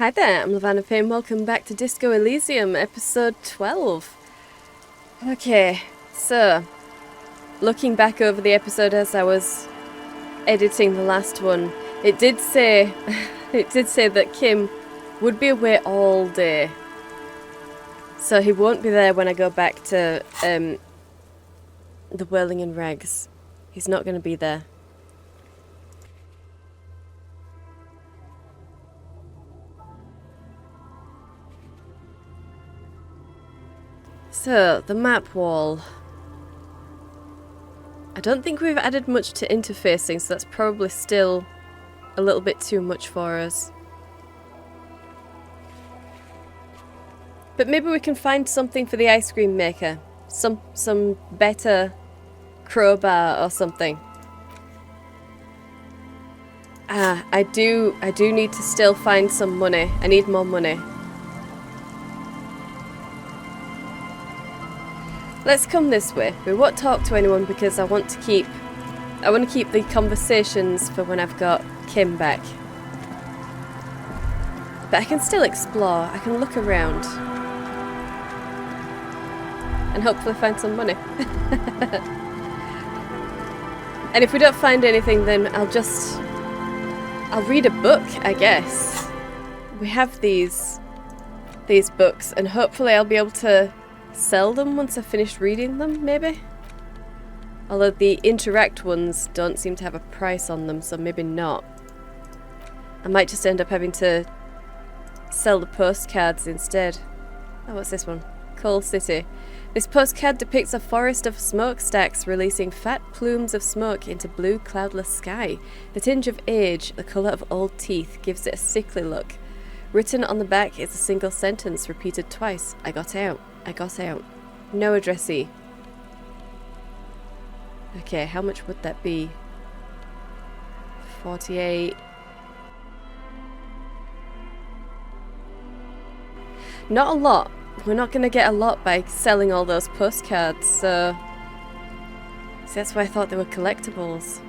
Hi there, I'm Lavanna Payne. Welcome back to Disco Elysium, episode 12. Okay, so looking back over the episode as I was editing the last one, it did say that Kim would be away all day. So he won't be there when I go back to the Whirling in Rags. He's not going to be there. So, the map wall. I don't think we've added much to interfacing, so that's probably still a little bit too much for us. But maybe we can find something for the ice cream maker. Some better crowbar or something. I do need to still find some money. I need more money. Let's come this way. We won't talk to anyone because I want to keep the conversations for when I've got Kim back. But I can still explore. I can look around. And hopefully find some money. And if we don't find anything, then I'll read a book, I guess. We have these books, and hopefully I'll be able to sell them once I've finished reading them, maybe? Although the interact ones don't seem to have a price on them, so maybe not. I might just end up having to sell the postcards instead. Oh, what's this one? Coal City. This postcard depicts a forest of smokestacks releasing fat plumes of smoke into blue cloudless sky. The tinge of age, the colour of old teeth, gives it a sickly look. Written on the back is a single sentence repeated twice. I got out. I got out. No addressee. Okay, how much would that be? 48. Not a lot. We're not going to get a lot by selling all those postcards, so... See, that's why I thought they were collectibles.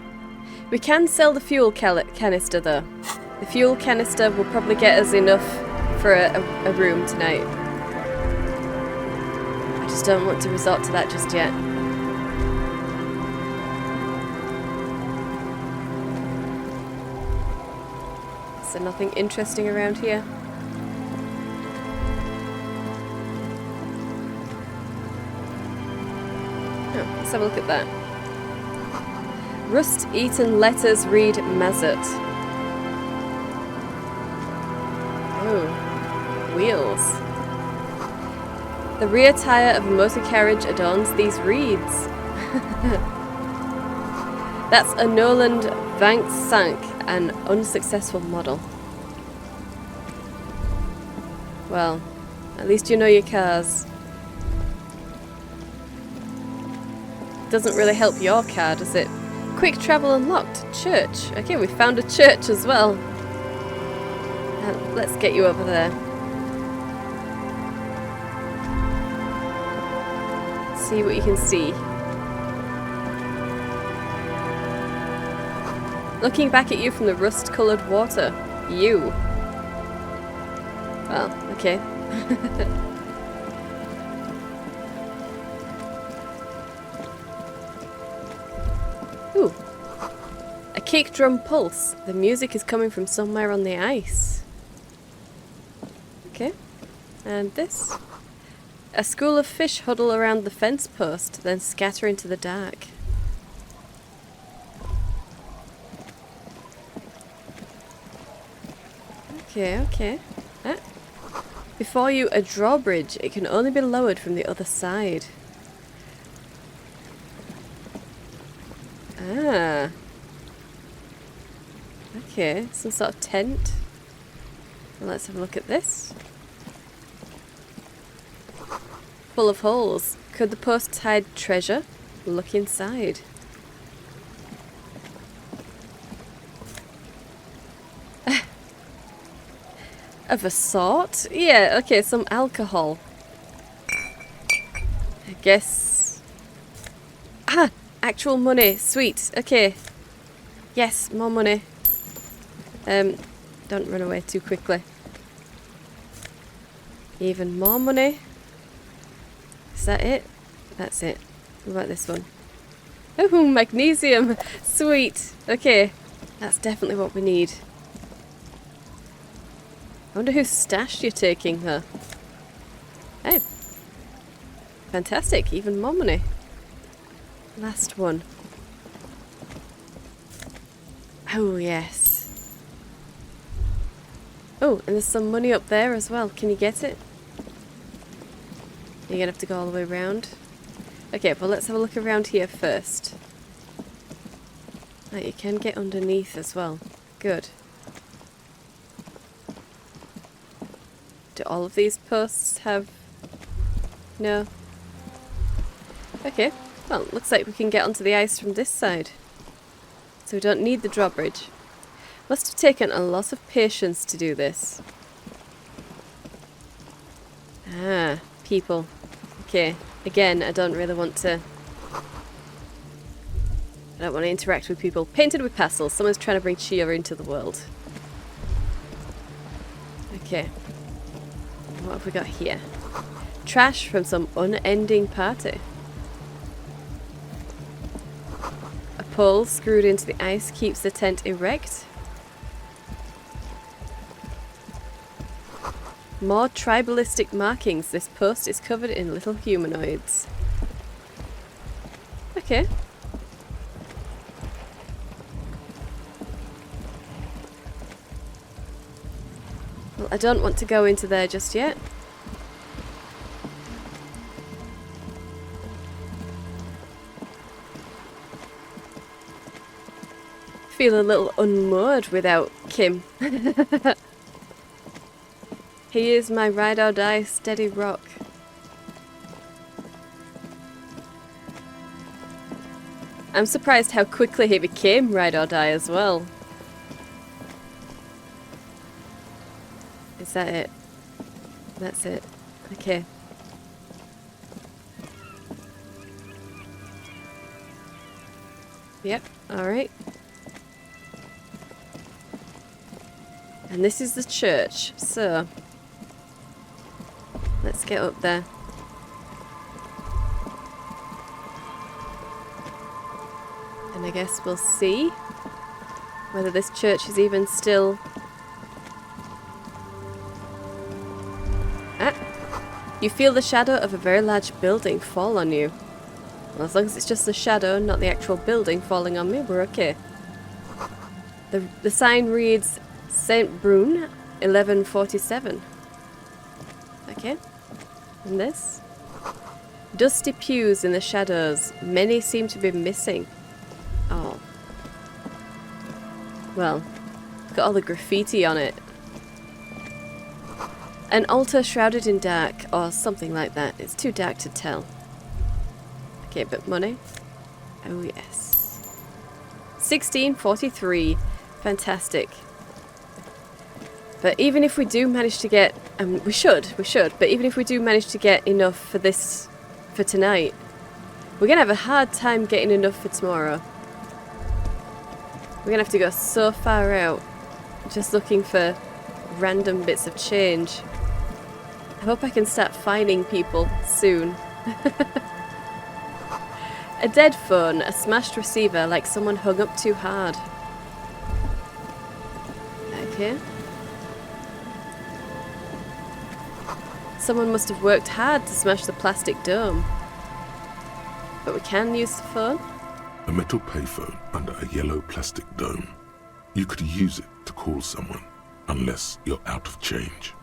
We can sell the fuel canister, though. The fuel canister will probably get us enough for a room tonight. I just don't want to resort to that just yet. Is there nothing interesting around here? Oh, let's have a look at that. Rust-eaten letters read Mazut. Oh, wheels. The rear tyre of a motor carriage adorns these reeds. That's a Noland Vank Sank, an unsuccessful model. Well, at least you know your cars. Doesn't really help your car, does it? Quick travel unlocked. Church. Okay, we found a church as well. Let's get you over there. See what you can see. Looking back at you from the rust-coloured water. You. Well, okay. Ooh. A kick drum pulse. The music is coming from somewhere on the ice. Okay. And this. A school of fish huddle around the fence post, then scatter into the dark. Okay. Before you, a drawbridge. It can only be lowered from the other side. Ah. Okay, some sort of tent. Well, let's have a look at this. Full of holes. Could the post hide treasure? Look inside. Of a sort? Yeah, okay, some alcohol. I guess... Ah! Actual money. Sweet. Okay. Yes, more money. Don't run away too quickly. Even more money. Is that it? That's it. What about this one? Oh, magnesium! Sweet! Okay, that's definitely what we need. I wonder whose stash you're taking, though. Oh. Fantastic, even more money. Last one. Oh, yes. Oh, and there's some money up there as well. Can you get it? You're gonna have to go all the way around. Okay, well let's have a look around here first. Right, you can get underneath as well. Good. Do all of these posts have... No? Okay, well, looks like we can get onto the ice from this side. So we don't need the drawbridge. Must have taken a lot of patience to do this. Ah, people. Okay, again, I don't really want to... I don't want to interact with people. Painted with pastels. Someone's trying to bring cheer into the world. Okay. What have we got here? Trash from some unending party. A pole screwed into the ice keeps the tent erect. More tribalistic markings. This post is covered in little humanoids. Okay. Well, I don't want to go into there just yet. Feel a little unmoored without Kim. He is my ride or die steady rock. I'm surprised how quickly he became ride or die as well. Is that it? That's it. Okay. Yep, alright. And this is the church, so... Let's get up there. And I guess we'll see whether this church is even still... Ah! You feel the shadow of a very large building fall on you. Well, as long as it's just the shadow, not the actual building falling on me, we're okay. The sign reads St. Brune, 1147. Okay. And this? Dusty pews in the shadows. Many seem to be missing. Oh. Well, look at all the graffiti on it. An altar shrouded in dark, or something like that. It's too dark to tell. Okay, but money? Oh yes. 1643. Fantastic. But even if we do manage to get... we should. But even if we do manage to get enough for this... for tonight, we're going to have a hard time getting enough for tomorrow. We're going to have to go so far out, just looking for random bits of change. I hope I can start finding people soon. A dead phone, a smashed receiver, like someone hung up too hard. Okay. Someone must have worked hard to smash the plastic dome. But we can use the phone? A metal payphone under a yellow plastic dome. You could use it to call someone, unless you're out of change.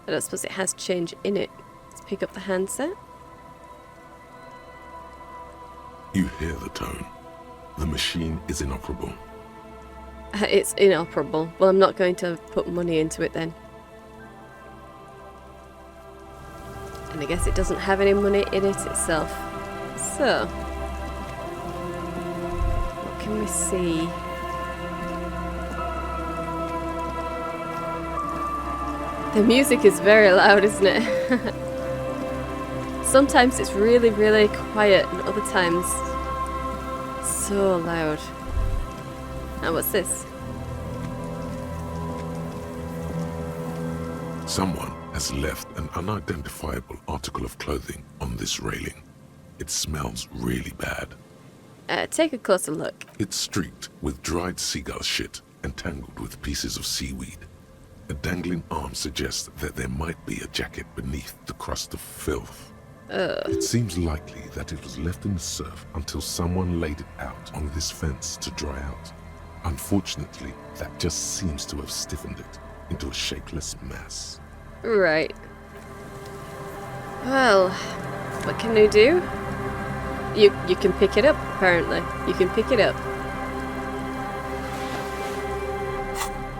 I don't suppose it has change in it. Let's pick up the handset. You hear the tone. The machine is inoperable. It's inoperable. Well, I'm not going to put money into it then. And I guess it doesn't have any money in it itself. So, what can we see? The music is very loud, isn't it? Sometimes it's really, really quiet, and other times so loud. Now, what's this? Someone has left an unidentifiable article of clothing on this railing. It smells really bad. Take a closer look. It's streaked with dried seagull shit and tangled with pieces of seaweed. A dangling arm suggests that there might be a jacket beneath the crust of filth. It seems likely that it was left in the surf until someone laid it out on this fence to dry out. Unfortunately, that just seems to have stiffened it into a shapeless mass. Right. Well, what can we do? You can pick it up, apparently. You can pick it up.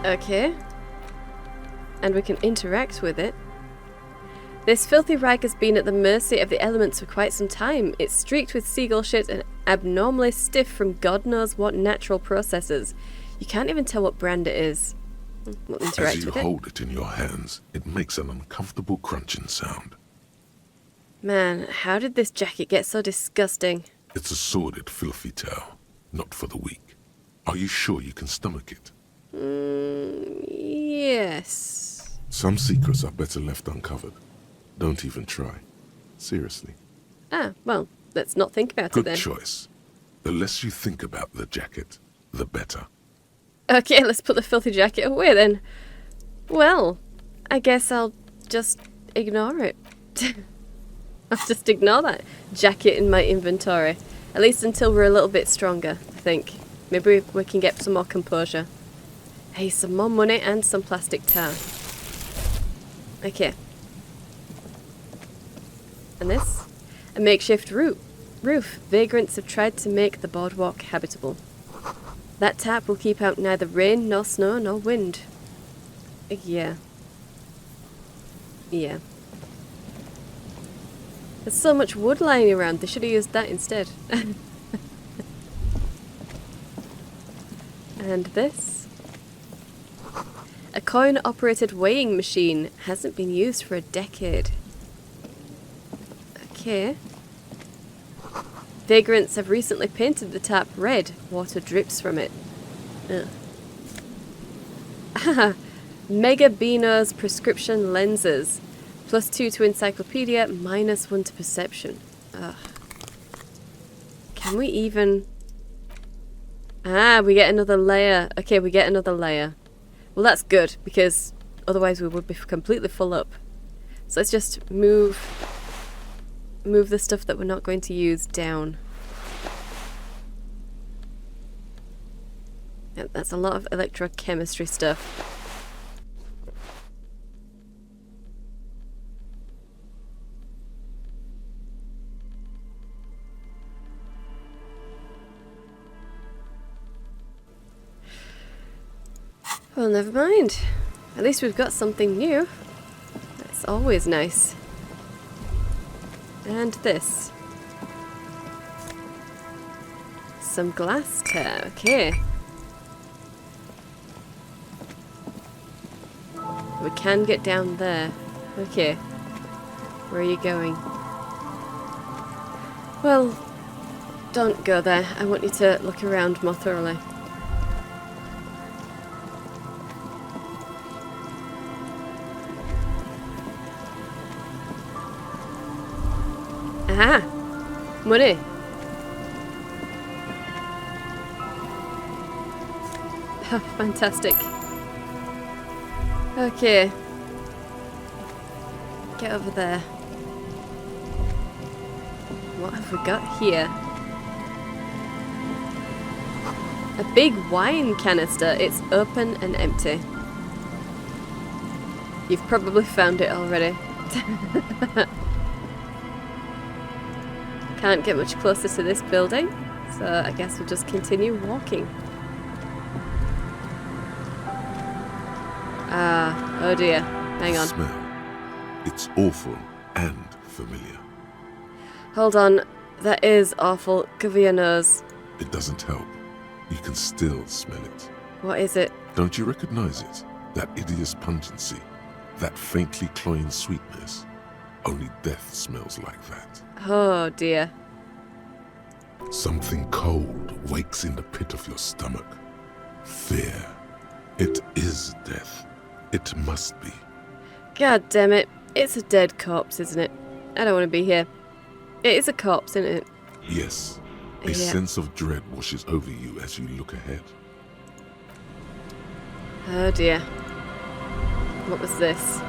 Okay. And we can interact with it. This filthy rag has been at the mercy of the elements for quite some time. It's streaked with seagull shit and abnormally stiff from God knows what natural processes. You can't even tell what brand it is. We'll interact As you with it. hold it in your hands, it makes an uncomfortable crunching sound. Man, how did this jacket get so disgusting? It's a sordid, filthy tale, not for the weak. Are you sure you can stomach it? Yes. Some secrets are better left uncovered. Don't even try. Seriously. Ah, well, let's not think about it Good then. choice. The less you think about the jacket, the better. Okay, let's put the filthy jacket away then. Well, I guess I'll just ignore it. I'll just ignore that jacket in my inventory. At least until we're a little bit stronger, I think. Maybe we can get some more composure. Hey, some more money and some plastic tar. Okay. And this? A makeshift roof. Vagrants have tried to make the boardwalk habitable. That tap will keep out neither rain, nor snow, nor wind. Yeah. Yeah. There's so much wood lying around, they should have used that instead. And this? A coin-operated weighing machine. Hasn't been used for a decade. Okay. Vagrants have recently painted the tap red. Water drips from it. Ugh. Ah, Mega Beano's prescription lenses. +2 to encyclopedia, -1 to perception. Ugh. Can we even... Ah, we get another layer. Okay, we get another layer. Well, that's good, because otherwise we would be completely full up. So let's just move the stuff that we're not going to use down. Yep, that's a lot of electrochemistry stuff. Well, never mind. At least we've got something new. That's always nice. And this. Some glass tear. Okay. We can get down there. Okay. Where are you going? Well, don't go there. I want you to look around more thoroughly. Aha! Money! Oh, fantastic. Okay. Get over there. What have we got here? A big wine canister. It's open and empty. You've probably found it already. Can't get much closer to this building, so I guess we'll just continue walking. Ah, oh dear. Hang on. Smell. It's awful and familiar. Hold on. That is awful. Cover your nose. It doesn't help. You can still smell it. What is it? Don't you recognize it? That hideous pungency. That faintly cloying sweetness. Only death smells like that. Oh dear. Something cold wakes in the pit of your stomach. Fear. It is death. It must be. God damn it. It's a dead corpse, isn't it? I don't want to be here. It is a corpse, isn't it? Yes. A Yeah. sense of dread washes over you as you look ahead. Oh dear. What was this?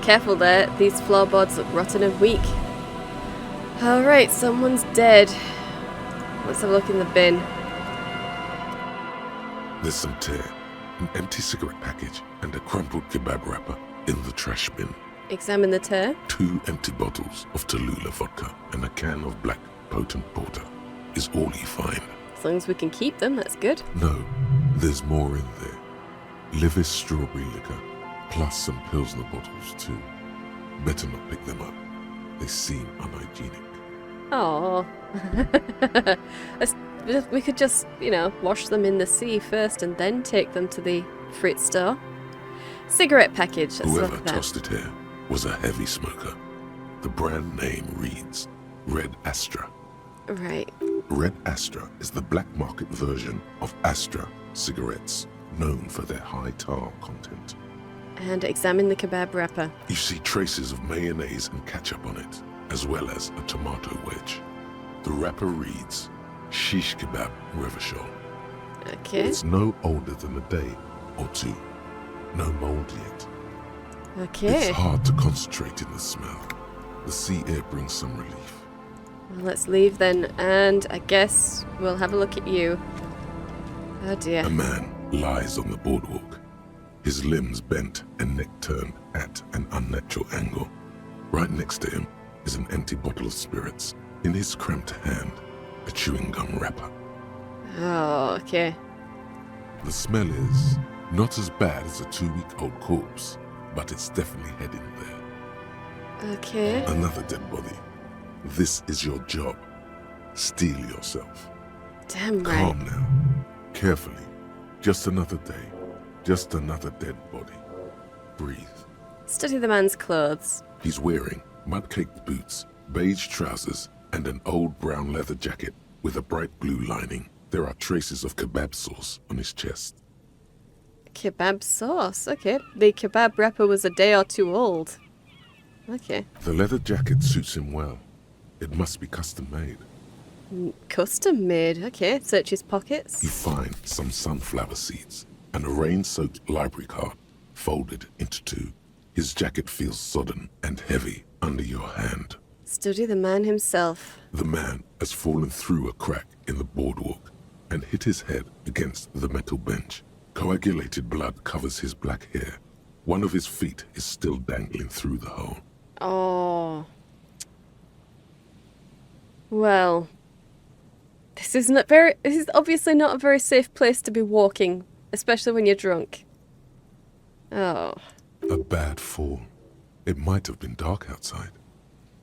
Careful there. These floorboards look rotten and weak. Alright, someone's dead. Let's have a look in the bin. There's some tear, an empty cigarette package, and a crumpled kebab wrapper in the trash bin. Examine the tear. 2 empty bottles of Tallulah vodka and a can of black potent porter is all you find. As long as we can keep them, that's good. No, there's more in there. Livis strawberry liquor, plus some Pilsner bottles too. Better not pick them up. They seem unhygienic. Oh. We could just, wash them in the sea first and then take them to the fruit store. Cigarette package. Let's look Whoever at that. tossed it here was a heavy smoker. The brand name reads Red Astra. Right. Red Astra is the black market version of Astra cigarettes, known for their high tar content. And examine the kebab wrapper. You see traces of mayonnaise and ketchup on it, as well as a tomato wedge. The wrapper reads Shish Kebab Revachol. Okay. It's no older than a day or two. No mold yet. Okay. It's hard to concentrate in the smell. The sea air brings some relief. Well, let's leave then, and I guess we'll have a look at you. Oh dear. A man lies on the boardwalk, his limbs bent and neck turned at an unnatural angle. Right next to him is an empty bottle of spirits. In his cramped hand, a chewing gum wrapper. Oh, okay. The smell is not as bad as a 2-week-old corpse, but it's definitely heading there. Okay. Another dead body. This is your job. Steel yourself. Damn right. Calm now. Carefully. Just another day. Just another dead body. Breathe. Study the man's clothes. He's wearing mud-caked boots, beige trousers, and an old brown leather jacket with a bright blue lining. There are traces of kebab sauce on his chest. Kebab sauce. Okay. The kebab wrapper was a day or two old. Okay. The leather jacket suits him well. It must be custom made. Custom made. Okay. Search his pockets. You find some sunflower seeds and a rain-soaked library card folded into 2. His jacket feels sodden and heavy under your hand. Study the man himself. The man has fallen through a crack in the boardwalk and hit his head against the metal bench. Coagulated blood covers his black hair. One of his feet is still dangling through the hole. Oh. Well. This is obviously not a very safe place to be walking, especially when you're drunk. Oh. A bad fall. It might have been dark outside.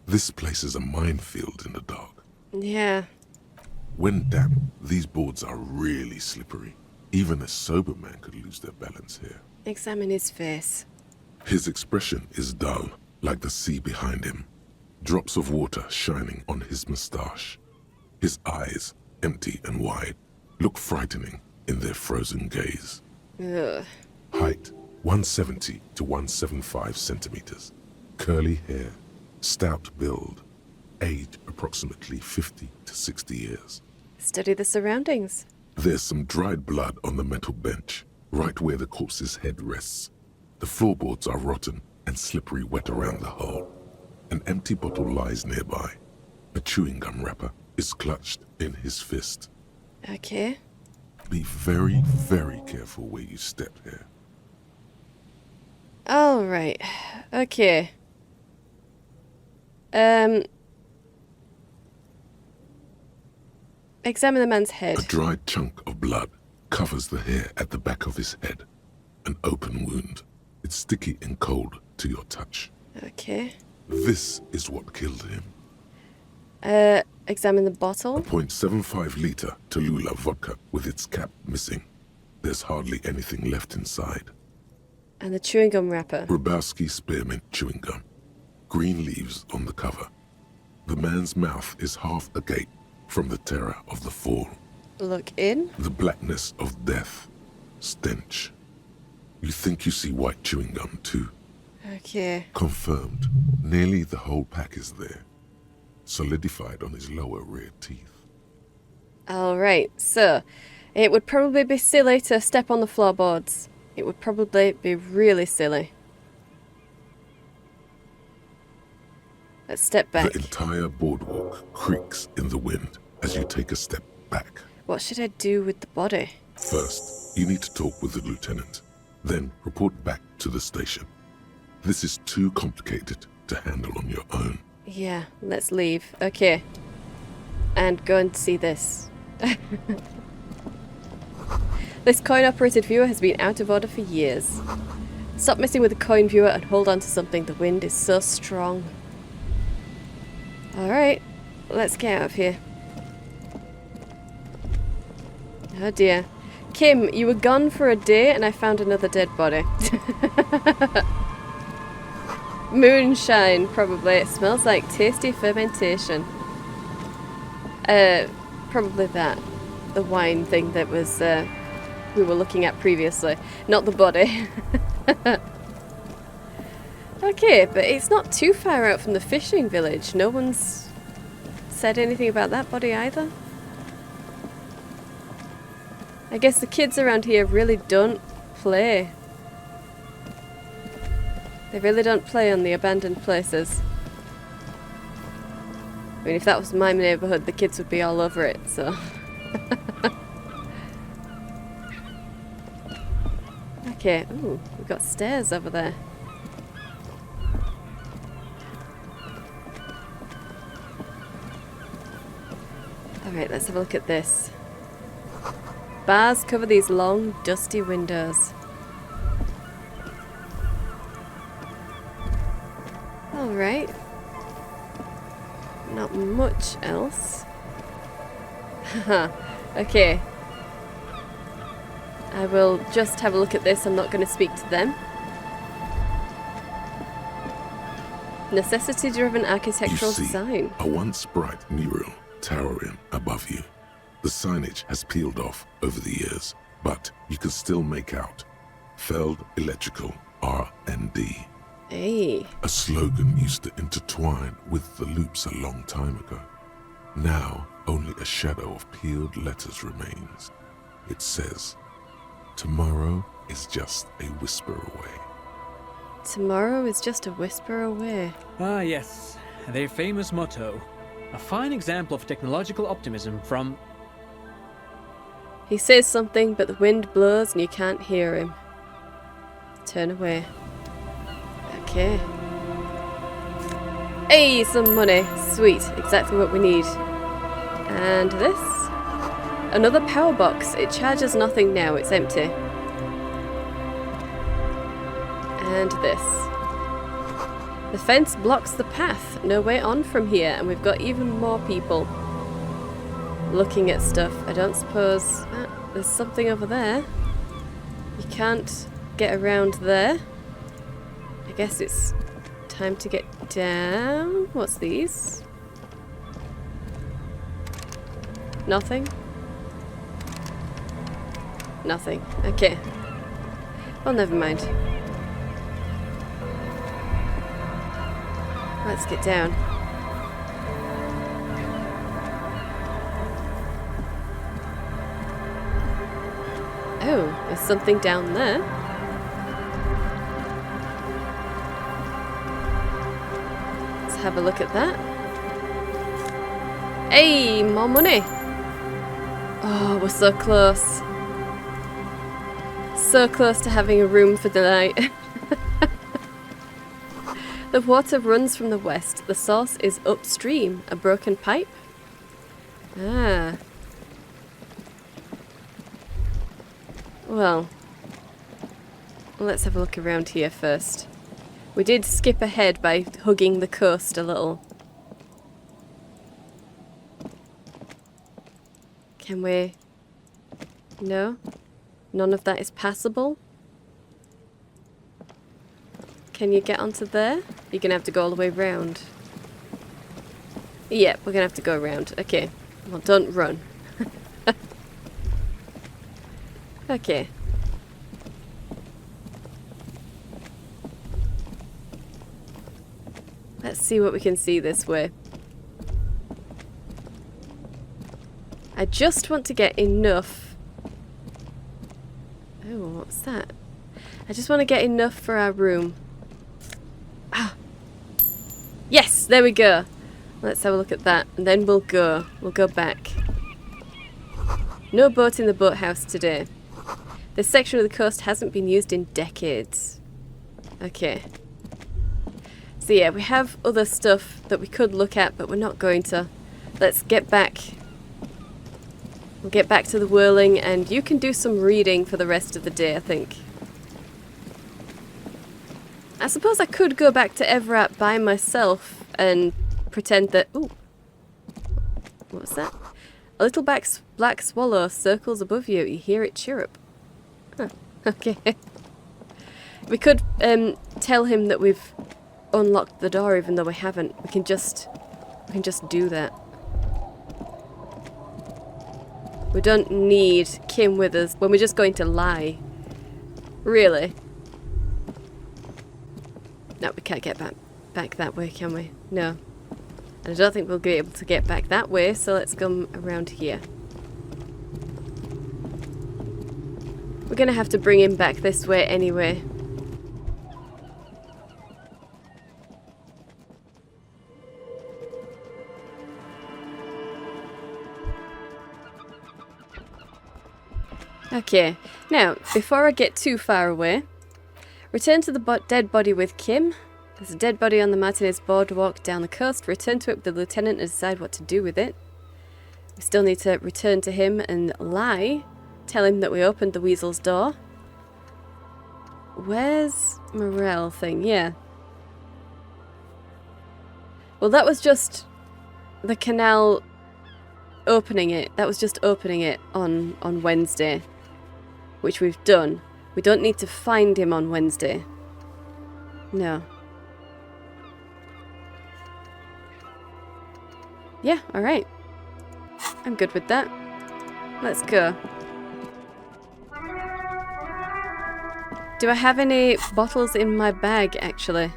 This place is a minefield in the dark. Yeah. When damp, these boards are really slippery. Even a sober man could lose their balance here. Examine his face. His expression is dull, like the sea behind him. Drops of water shining on his moustache. His eyes, empty and wide, look frightening in their frozen gaze. Ugh. Height, 170 to 175 centimeters. Curly hair, stout build. Age, approximately 50 to 60 years. Study the surroundings. There's some dried blood on the metal bench, right where the corpse's head rests. The floorboards are rotten and slippery wet around the hole. An empty bottle lies nearby. A chewing gum wrapper is clutched in his fist. Okay. Be very, very careful where you step here. All right. Okay. Examine the man's head. A dried chunk of blood covers the hair at the back of his head. An open wound. It's sticky and cold to your touch. Okay. This is what killed him. Examine the bottle. A .75 liter Tallulah vodka with its cap missing. There's hardly anything left inside. And the chewing gum wrapper. Grabowski spearmint chewing gum. Green leaves on the cover. The man's mouth is half agape from the terror of the fall. Look in. The blackness of death. Stench. You think you see white chewing gum too. Okay. Confirmed. Nearly the whole pack is there. Solidified on his lower rear teeth. Alright, so it would probably be silly to step on the floorboards. It would probably be really silly. Let's step back. The entire boardwalk creaks in the wind as you take a step back. What should I do with the body? First, you need to talk with the lieutenant. Then report back to the station. This is too complicated to handle on your own. Yeah, let's leave. Okay. And go and see this. This coin-operated viewer has been out of order for years. Stop messing with the coin viewer and hold on to something. The wind is so strong. Alright, let's get out of here. Oh dear. Kim, you were gone for a day and I found another dead body. Moonshine, probably. It smells like tasty fermentation. Probably that. The wine thing that was we were looking at previously. Not the body. Okay, but it's not too far out from the fishing village. No one's said anything about that body either. I guess the kids around here really don't play. They really don't play on the abandoned places. I mean, if that was my neighbourhood, the kids would be all over it, so... Okay, ooh, we've got stairs over there. Alright, let's have a look at this. Bars cover these long, dusty windows. Alright. Not much else. Haha. Okay. I will just have a look at this. I'm not going to speak to them. Necessity-driven architectural design. A once bright mural towering above you. The signage has peeled off over the years, but you can still make out Feld Electrical R&D. Hey. A slogan used to intertwine with the loops a long time ago. Now, only a shadow of peeled letters remains. It says, "Tomorrow is just a whisper away." Tomorrow is just a whisper away. Ah, yes. Their famous motto. A fine example of technological optimism from... He says something, but the wind blows and you can't hear him. Turn away. Okay. Hey, some money. Sweet. Exactly what we need. And this? Another power box. It charges nothing now. It's empty. And this. The fence blocks the path. No way on from here. And we've got even more people looking at stuff. I don't suppose... there's something over there. You can't get around there. I guess it's time to get down. What's these? Nothing? Nothing. Okay. Well, never mind. Let's get down. Oh, there's something down there. Let's have a look at that. Hey, more money. Oh, we're so close. So close to having a room for the night. The water runs from the west. The source is upstream. A broken pipe? Ah. Well, let's have a look around here first. We did skip ahead by hugging the coast a little. Can we... No? None of that is passable? Can you get onto there? You're gonna have to go all the way round. Yep, we're gonna have to go around. Okay. Well, don't run. Okay. Let's see what we can see this way. I just want to get enough... Oh, what's that? I just want to get enough for our room. Ah! Yes! There we go! Let's have a look at that, and then we'll go. We'll go back. No boat in the boathouse today. This section of the coast hasn't been used in decades. Okay. So yeah, we have other stuff that we could look at, but we're not going to. Let's get back. We'll get back to the whirling, and you can do some reading for the rest of the day, I think. I suppose I could go back to Everett by myself and pretend that... Ooh. What was that? A little black swallow circles above you. You hear it chirrup. Huh. Okay. We could tell him that we've unlocked the door even though we haven't. We can just do that. We don't need Kim with us when we're just going to lie. Really? No, we can't get back that way, can we? No. And I don't think we'll be able to get back that way, so let's come around here. We're gonna have to bring him back this way anyway. Okay, now, before I get too far away, return to the dead body with Kim. There's a dead body on the Martinez boardwalk down the coast. Return to it with the lieutenant and decide what to do with it. We still need to return to him and lie. Tell him that we opened the weasel's door. Where's Morel thing? Yeah. Well, that was just the canal opening it. That was just opening it on Wednesday, which we've done. We don't need to find him on Wednesday. No. Yeah, alright. I'm good with that. Let's go. Do I have any bottles in my bag, actually?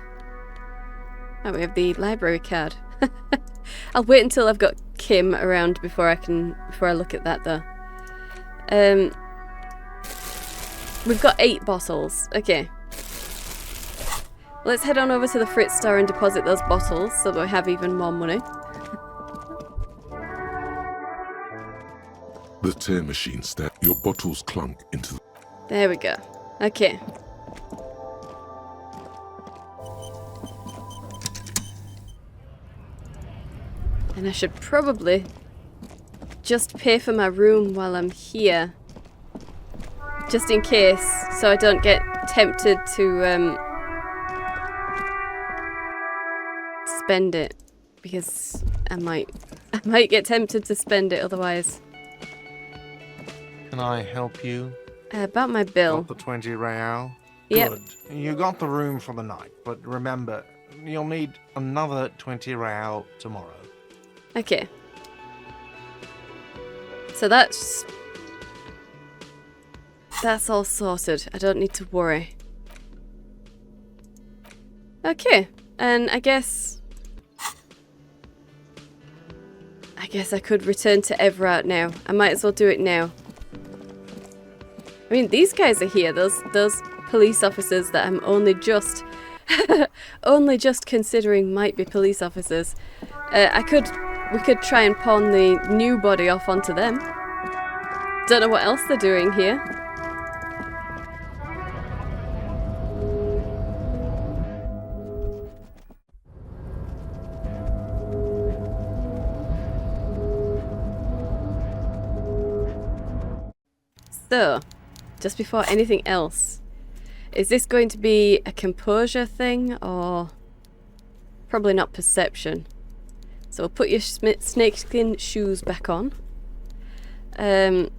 Oh, we have the library card. I'll wait until I've got Kim around before I look at that, though. We've got 8 bottles. Okay. Let's head on over to the Fritz store and deposit those bottles so that we have even more money. The tear machine your bottles clunk into the... There we go. Okay. And I should probably just pay for my room while I'm here. Just in case, so I don't get tempted to spend it. Because I might get tempted to spend it otherwise. Can I help you? About my bill. Got the 20 real? Yep. Good. You got the room for the night, but remember, you'll need another 20 real tomorrow. Okay. So that's all sorted. I don't need to worry. Okay. And I guess I could return to Everett now. I might as well do it now. I mean, these guys are here. Those police officers that I'm only just considering might be police officers. We could try and pawn the new body off onto them. Don't know what else they're doing here. So, just before anything else, is this going to be a composure thing or probably not perception? So we'll put your snakeskin shoes back on. Not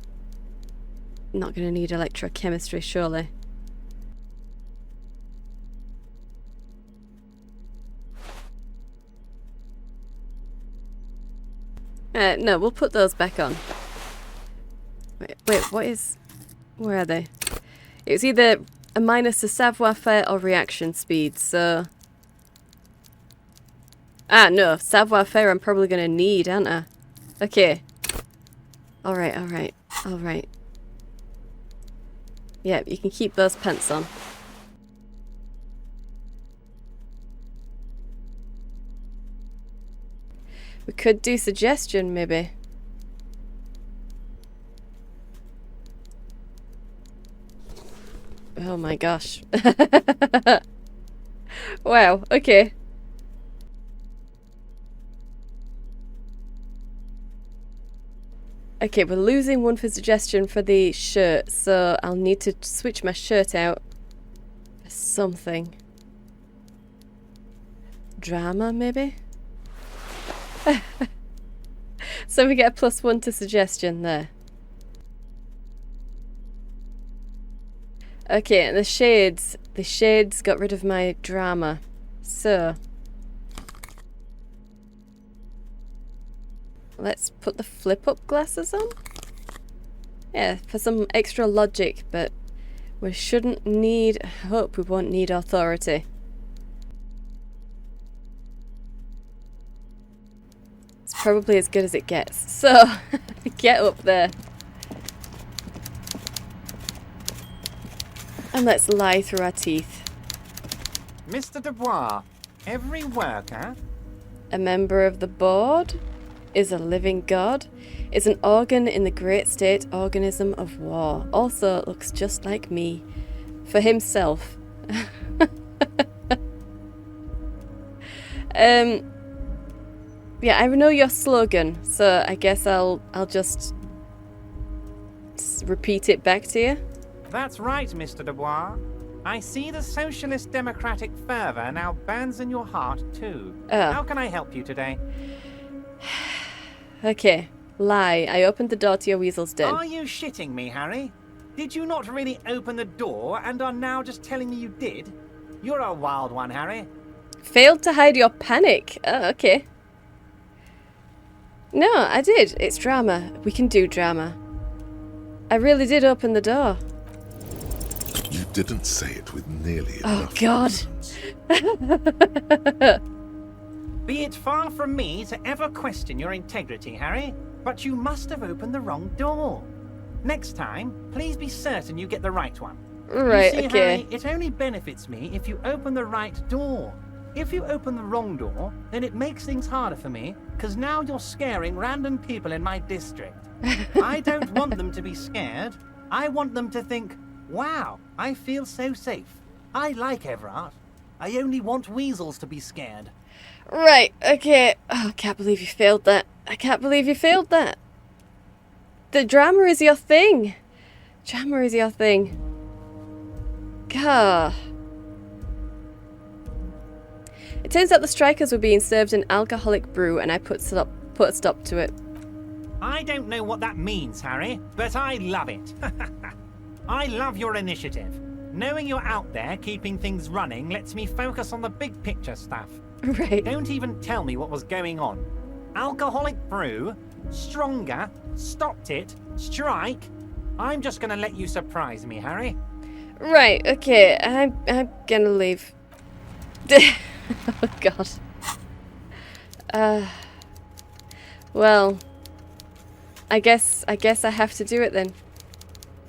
going to need electrochemistry, surely. No, we'll put those back on. Wait, what is... Where are they? It was either a minus to savoir-faire or reaction speed, so... Ah, no. Savoir-faire I'm probably going to need, aren't I? Okay. Alright, alright. Alright. Yep, you can keep those pants on. We could do suggestion, maybe. Oh my gosh. Wow, okay. Okay, we're losing one for suggestion for the shirt, so I'll need to switch my shirt out for something. Drama, maybe? So we get a +1 to suggestion there. Okay, and the shades got rid of my drama. So let's put the flip-up glasses on. Yeah, for some extra logic, but we shouldn't need... I hope we won't need authority. It's probably as good as it gets. So, get up there. And let's lie through our teeth. Mr. Dubois, every worker... A member of the board is a living god, is an organ in the great state organism of war. Also looks just like me. For himself. Yeah, I know your slogan, so I guess I'll just repeat it back to you. That's right, Mr. Dubois. I see the socialist democratic fervour now burns in your heart, too. Oh. How can I help you today? Okay, lie. I opened the door to your weasel's den. Are you shitting me, Harry? Did you not really open the door and are now just telling me you did? You're a wild one, Harry. Failed to hide your panic. Oh, okay. No, I did. It's drama. We can do drama. I really did open the door. You didn't say it with nearly Oh, enough God. confidence. Be it far from me to ever question your integrity, Harry, but you must have opened the wrong door. Next time, please be certain you get the right one. Right, you see, okay. Harry, it only benefits me if you open the right door. If you open the wrong door, then it makes things harder for me, because now you're scaring random people in my district. I don't want them to be scared. I want them to think, wow, I feel so safe. I like Everard. I only want weasels to be scared. Right, okay. Oh, I can't believe you failed that. I can't believe you failed that. The drama is your thing. Drama is your thing. Gah. It turns out the strikers were being served an alcoholic brew and I put a stop to it. I don't know what that means, Harry, but I love it. I love your initiative. Knowing you're out there keeping things running lets me focus on the big picture stuff. Right. Don't even tell me what was going on. Alcoholic brew, stronger, stopped it, strike. I'm just gonna let you surprise me, Harry. Right, okay. I'm gonna leave. Oh, God. Well, I guess I have to do it then.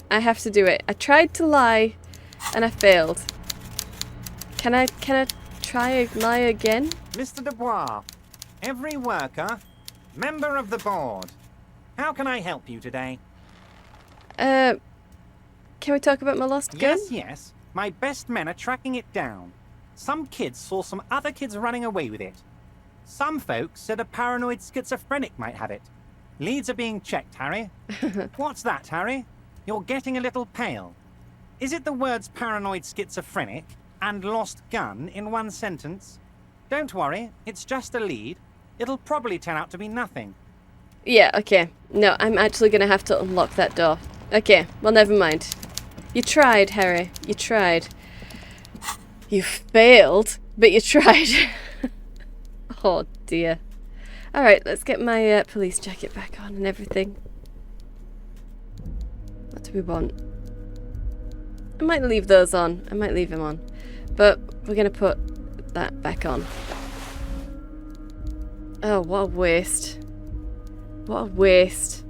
I have to do it. I tried to lie, and I failed. Can I try a lie again? Mr. Dubois, every worker, member of the board. How can I help you today? Can we talk about my lost gun? Yes. My best men are tracking it down. Some kids saw some other kids running away with it. Some folks said a paranoid schizophrenic might have it. Leads are being checked, Harry. What's that, Harry? You're getting a little pale. Is it the words paranoid schizophrenic and lost gun in one sentence? Don't worry, it's just a lead. It'll probably turn out to be nothing. Yeah, okay. No, I'm actually gonna have to unlock that door. Okay, well, never mind. You tried, Harry. You tried. You failed, but you tried. Oh, dear. Alright, let's get my police jacket back on and everything. What do we want? I might leave those on. I might leave them on. But we're going to put that back on. Oh, what a waste. What a waste.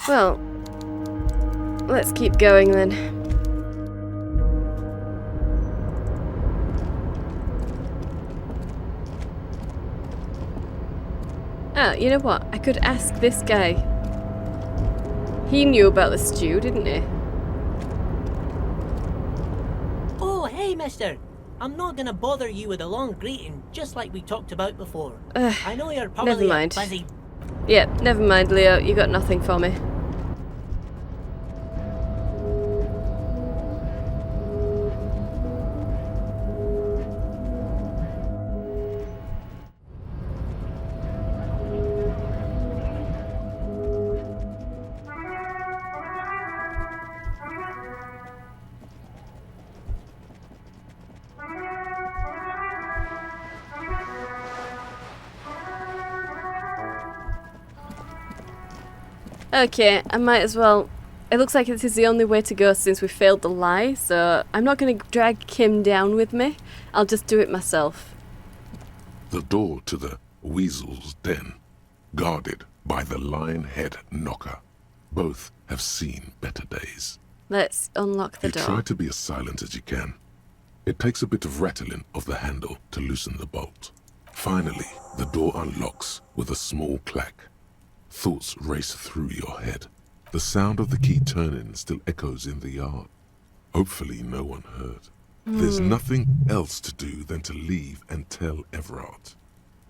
Well, let's keep going then. Oh, you know what? I could ask this guy. He knew about the stew, didn't he? Oh, hey, mister. I'm not gonna bother you with a long greeting, just like we talked about before. I know you're probably never mind. busy. Yeah, never mind, Leo. You got nothing for me. Okay, I might as well. It looks like this is the only way to go since we failed the lie, so I'm not going to drag Kim down with me. I'll just do it myself. The door to the weasel's den, guarded by the lion-head knocker. Both have seen better days. Let's unlock the door. Try to be as silent as you can. It takes a bit of rattling of the handle to loosen the bolt. Finally, the door unlocks with a small clack. Thoughts race through your head. The sound of the key turning still echoes in the yard. Hopefully no one heard. There's nothing else to do than to leave and tell Everard.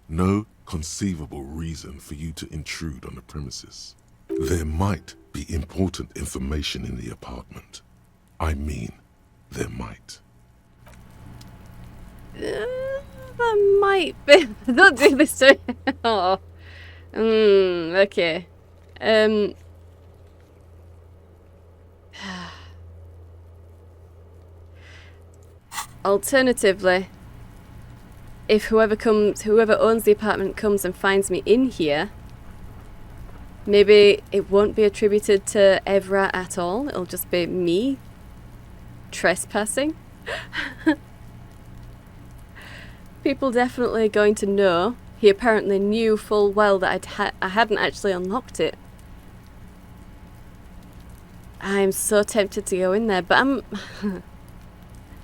No conceivable reason for you to intrude on the premises. There might be important information in the apartment. I mean, there might. There might be. Don't do this to me. Oh. Okay. Alternatively, if whoever owns the apartment comes and finds me in here, maybe it won't be attributed to Evra at all. It'll just be me trespassing. People definitely going to know. He apparently knew full well that I hadn't actually unlocked it. I'm so tempted to go in there, but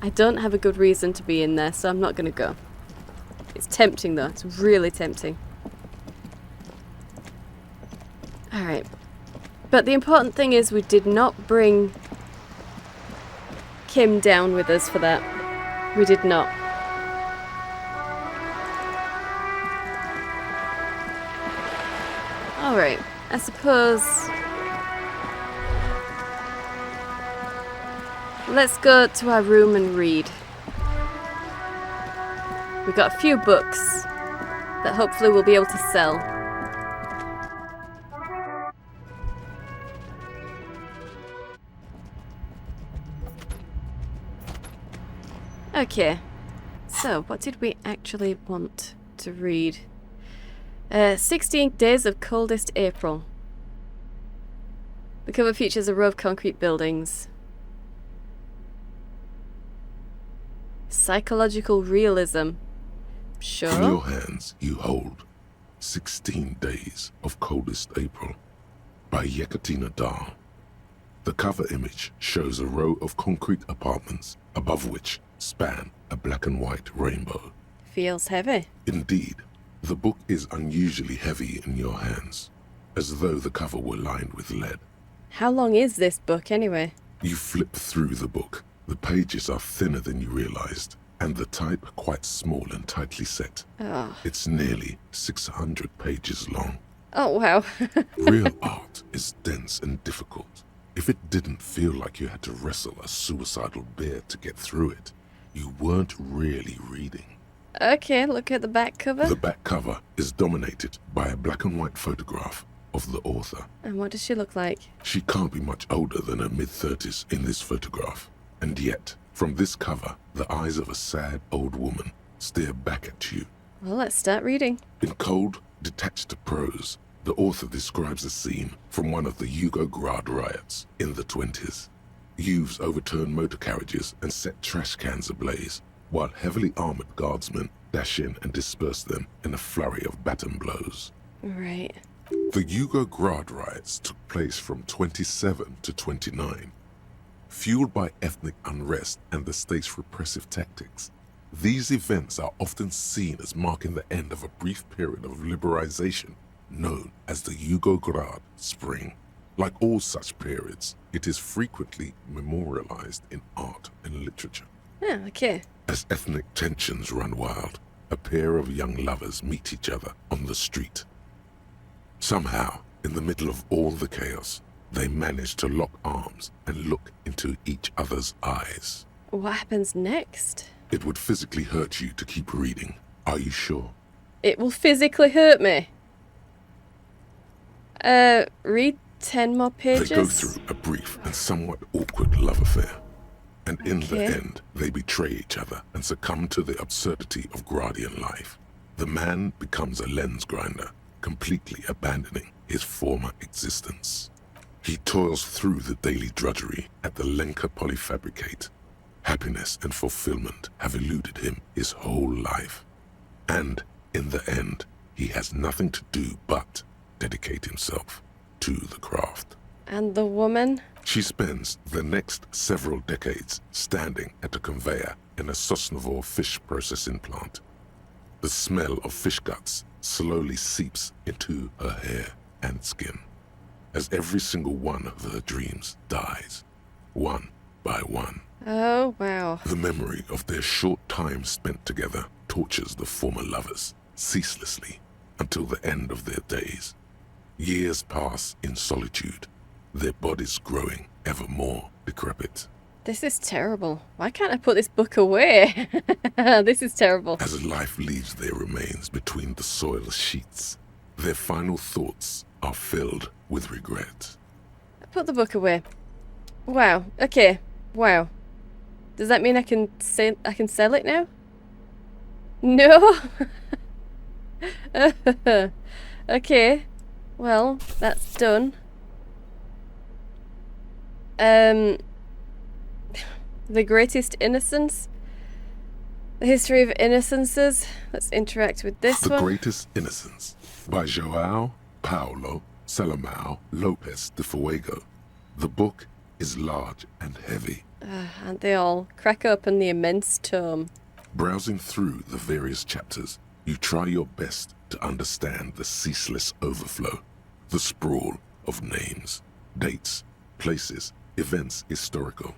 I don't have a good reason to be in there, so I'm not going to go. It's tempting though, it's really tempting. Alright. But the important thing is we did not bring Kim down with us for that. We did not. Alright, I suppose... Let's go to our room and read. We've got a few books that hopefully we'll be able to sell. Okay, so what did we actually want to read? 16 Days of Coldest April. The cover features a row of concrete buildings. Psychological realism. Sure. In your hands you hold 16 Days of Coldest April by Yekaterina Dahl. The cover image shows a row of concrete apartments above which span a black and white rainbow. Feels heavy. Indeed, the book is unusually heavy in your hands, as though the cover were lined with lead. How long is this book anyway? You flip through the book. The pages are thinner than you realized, and the type quite small and tightly set. Oh, It's nearly 600 pages long. oh wow. Real art is dense and difficult. If it didn't feel like you had to wrestle a suicidal bear to get through it, you weren't really reading. Okay, look at the back cover. The back cover is dominated by a black and white photograph of the author. And what does she look like? She can't be much older than her mid-30s in this photograph. And yet, from this cover, the eyes of a sad old woman stare back at you. Well, let's start reading. In cold, detached prose, The author describes a scene from one of the Yugograd riots in the 20s. Youths overturned motor carriages and set trash cans ablaze, while heavily armored guardsmen dash in and disperse them in a flurry of baton blows. Right. The Yugograd riots took place from 27 to 29. Fueled by ethnic unrest and the state's repressive tactics, these events are often seen as marking the end of a brief period of liberalization known as the Yugograd Spring. Like all such periods, it is frequently memorialized in art and literature. Yeah, okay. As ethnic tensions run wild, a pair of young lovers meet each other on the street. Somehow, in the middle of all the chaos, they manage to lock arms and look into each other's eyes. What happens next? It would physically hurt you to keep reading. Are you sure? It will physically hurt me. Read 10 more pages. They go through a brief and somewhat awkward love affair. And in the Okay. end, they betray each other and succumb to the absurdity of Gradian life. The man becomes a lens grinder, completely abandoning his former existence. He toils through the daily drudgery at the Lenka Polyfabricate. Happiness and fulfillment have eluded him his whole life. And in the end, he has nothing to do but dedicate himself to the craft. And the woman? She spends the next several decades standing at a conveyor in a Sosnovo fish processing plant. The smell of fish guts slowly seeps into her hair and skin, as every single one of her dreams dies, one by one. Oh, wow. The memory of their short time spent together tortures the former lovers ceaselessly until the end of their days. Years pass in solitude, their bodies growing ever more decrepit. This is terrible. Why can't I put this book away? This is terrible. As life leaves their remains between the soil sheets, their final thoughts are filled with regret. Put the book away. Wow. Okay. Wow. Does that mean I can sell it now? No. Okay. Well, that's done. The Greatest Innocence. The History of Innocences. Let's interact with this The one. Greatest Innocence by João Paulo Salomão Lopes de Fuego. The book is large and heavy. Aren't they all? Crack open the immense tome. Browsing through the various chapters, you try your best to understand the ceaseless overflow, the sprawl of names, dates, places, events historical.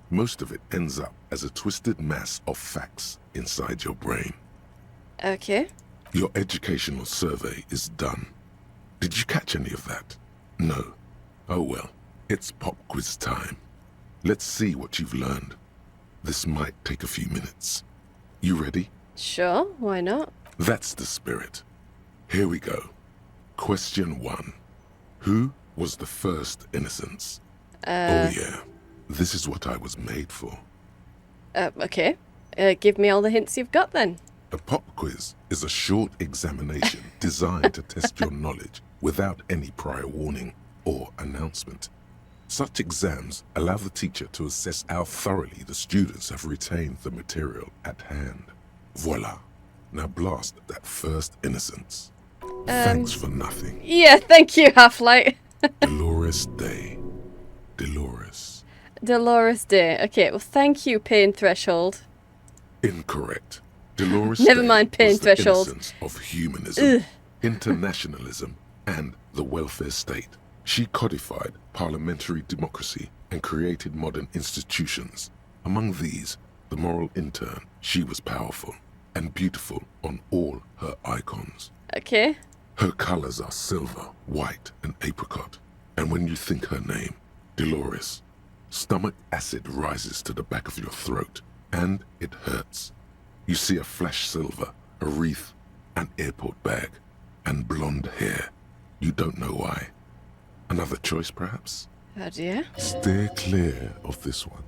Most of it ends up as a twisted mass of facts inside your brain. Okay. Your educational survey is done. Did you catch any of that? No. Oh well, it's pop quiz time. Let's see what you've learned. This might take a few minutes. You ready? Sure, why not? That's the spirit. Here we go. Question 1. Who was the first innocence? Oh yeah, this is what I was made for. Okay. Give me all the hints you've got then. A pop quiz is a short examination designed to test your knowledge without any prior warning or announcement. Such exams allow the teacher to assess how thoroughly the students have retained the material at hand. Voila. Now blast that first innocence. Thanks for nothing. Yeah, thank you, Half-Light. Dolores Day. Dolores. Dolores Day. Okay, well, thank you, Pain Threshold. Incorrect. Dolores Never Day mind, Pain was the Threshold. innocence of humanism, internationalism, and the welfare state. She codified parliamentary democracy and created modern institutions. Among these, the moral intern, she was powerful and beautiful on all her icons. Okay. Her colors are silver, white, and apricot. And when you think her name, Dolores, stomach acid rises to the back of your throat, and it hurts. You see a flash silver, a wreath, an airport bag, and blonde hair. You don't know why. Another choice, perhaps? Oh dear. Steer clear of this one.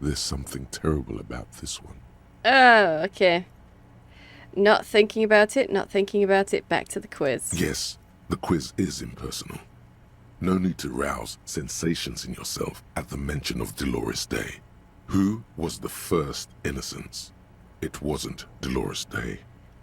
There's something terrible about this one. Oh, okay. Not thinking about it, back to the quiz. Yes, The quiz is impersonal. No need to rouse sensations in yourself at the mention of Dolores Day. Who was the first innocence? It wasn't Dolores Day.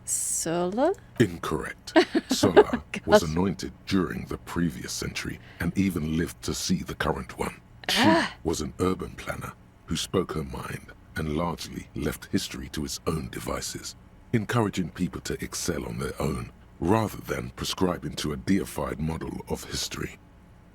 Solar? Incorrect. Solar was anointed during the previous century and even lived to see the current one. She was an urban planner who spoke her mind and largely left history to its own devices, encouraging people to excel on their own rather than prescribing to a deified model of history.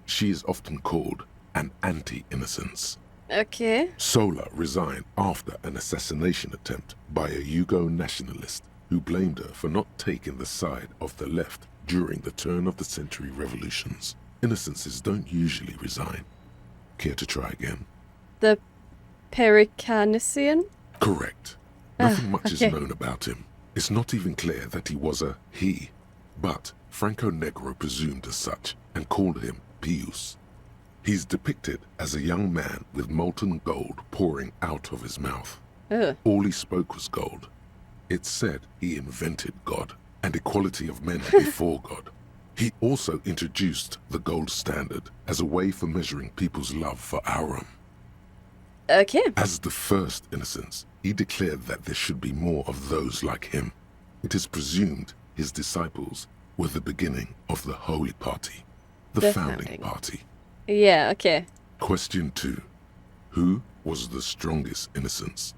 She is often called an anti-innocence. Okay. Sola resigned after an assassination attempt by a Yugo nationalist who blamed her for not taking the side of the left during the turn-of-the-century revolutions. Innocences don't usually resign. Care to try again? The Pericarnacian? Correct. Nothing much okay. is known about him. It's not even clear that he was a he, but Franco Negro presumed as such and called him Pius. He's depicted as a young man with molten gold pouring out of his mouth. All he spoke was gold. It's said he invented God and equality of men before God. He also introduced the gold standard as a way for measuring people's love for Aurum. Okay. As the first innocence, he declared that there should be more of those like him. It is presumed his disciples were the beginning of the Holy Party, the founding party. Yeah, okay. Question 2. Who was the strongest innocence?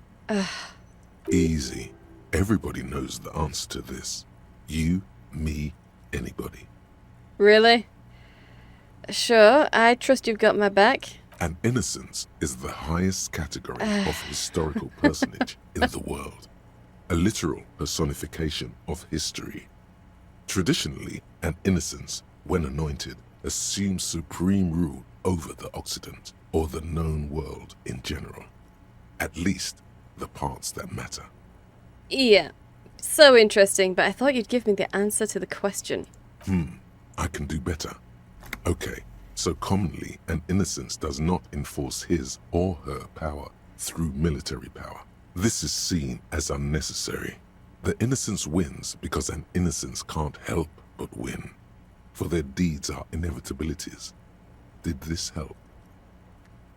Easy. Everybody knows the answer to this. You, me, anybody. Really? Sure, I trust you've got my back. An innocence is the highest category of historical personage in the world, a literal personification of history. Traditionally, an innocence, when anointed, assumes supreme rule over the Occident or the known world in general, at least the parts that matter. Yeah, so interesting, but I thought you'd give me the answer to the question. I can do better. Okay. So commonly, an innocence does not enforce his or her power through military power. This is seen as unnecessary. The innocence wins because an innocence can't help but win, for their deeds are inevitabilities. Did this help?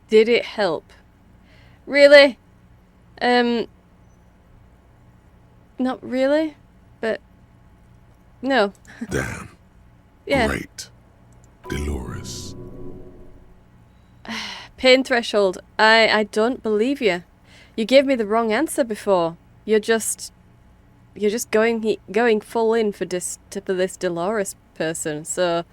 Did it help? Really? Not really, but no. Damn. Yeah. Great. Dolores. Pain threshold. I don't believe you. You gave me the wrong answer before. You're just going full in for this Dolores person. So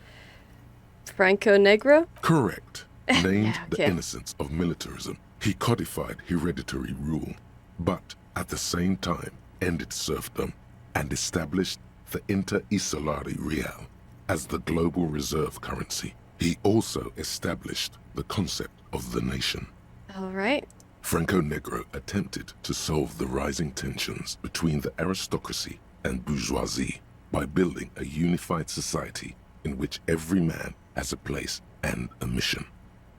Franco Negro? Correct. Named Yeah, the okay. innocence of militarism, he codified hereditary rule, but at the same time ended serfdom and established the Inter-Isolari Real as the global reserve currency. He also established the concept of the nation. All right. Franco Negro attempted to solve the rising tensions between the aristocracy and bourgeoisie by building a unified society in which every man has a place and a mission,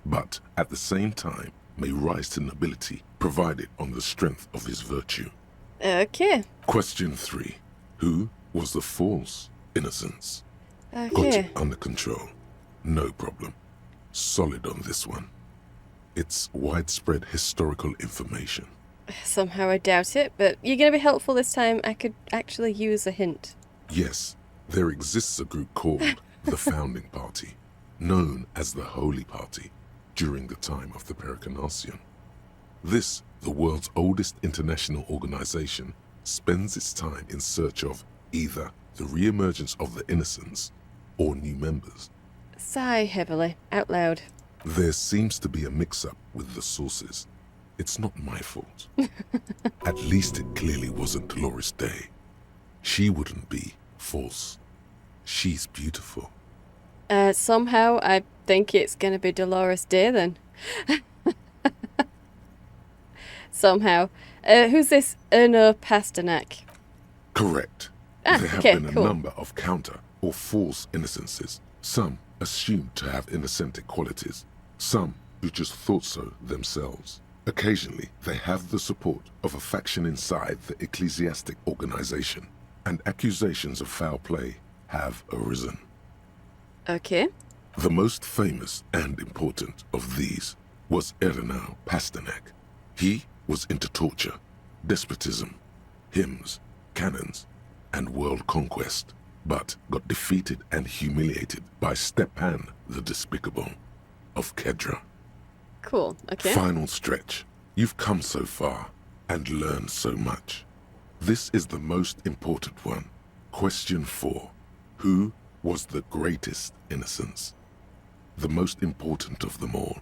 but at the same time may rise to nobility provided on the strength of his virtue. Okay. Question 3. Who was the false innocence? Got Okay. it under control. No problem. Solid on this one. It's widespread historical information. Somehow I doubt it, but you're going to be helpful this time. I could actually use a hint. Yes, there exists a group called the Founding Party, known as the Holy Party, during the time of the Pericarnacian. This, the world's oldest international organization, spends its time in search of either the re-emergence of the innocents or new members. Sigh heavily, out loud. There seems to be a mix-up with the sources. It's not my fault. At least it clearly wasn't Dolores Day. She wouldn't be false. She's beautiful. Somehow I think it's going to be Dolores Day then. Somehow. Who's this Erno Pasternak? Correct. Ah, There have okay, been a cool. number of counter or false innocences. Some assumed to have innocentic qualities. Some who just thought so themselves. Occasionally, they have the support of a faction inside the ecclesiastic organization, and accusations of foul play have arisen. Okay. The most famous and important of these was Ernau Pasternak. He was into torture, despotism, hymns, cannons, and world conquest, but got defeated and humiliated by Stepan the Despicable of Kedra. Cool. Okay. Final stretch. You've come so far and learned so much. This is the most important one. Question 4. Who was the greatest innocence? The most important of them all.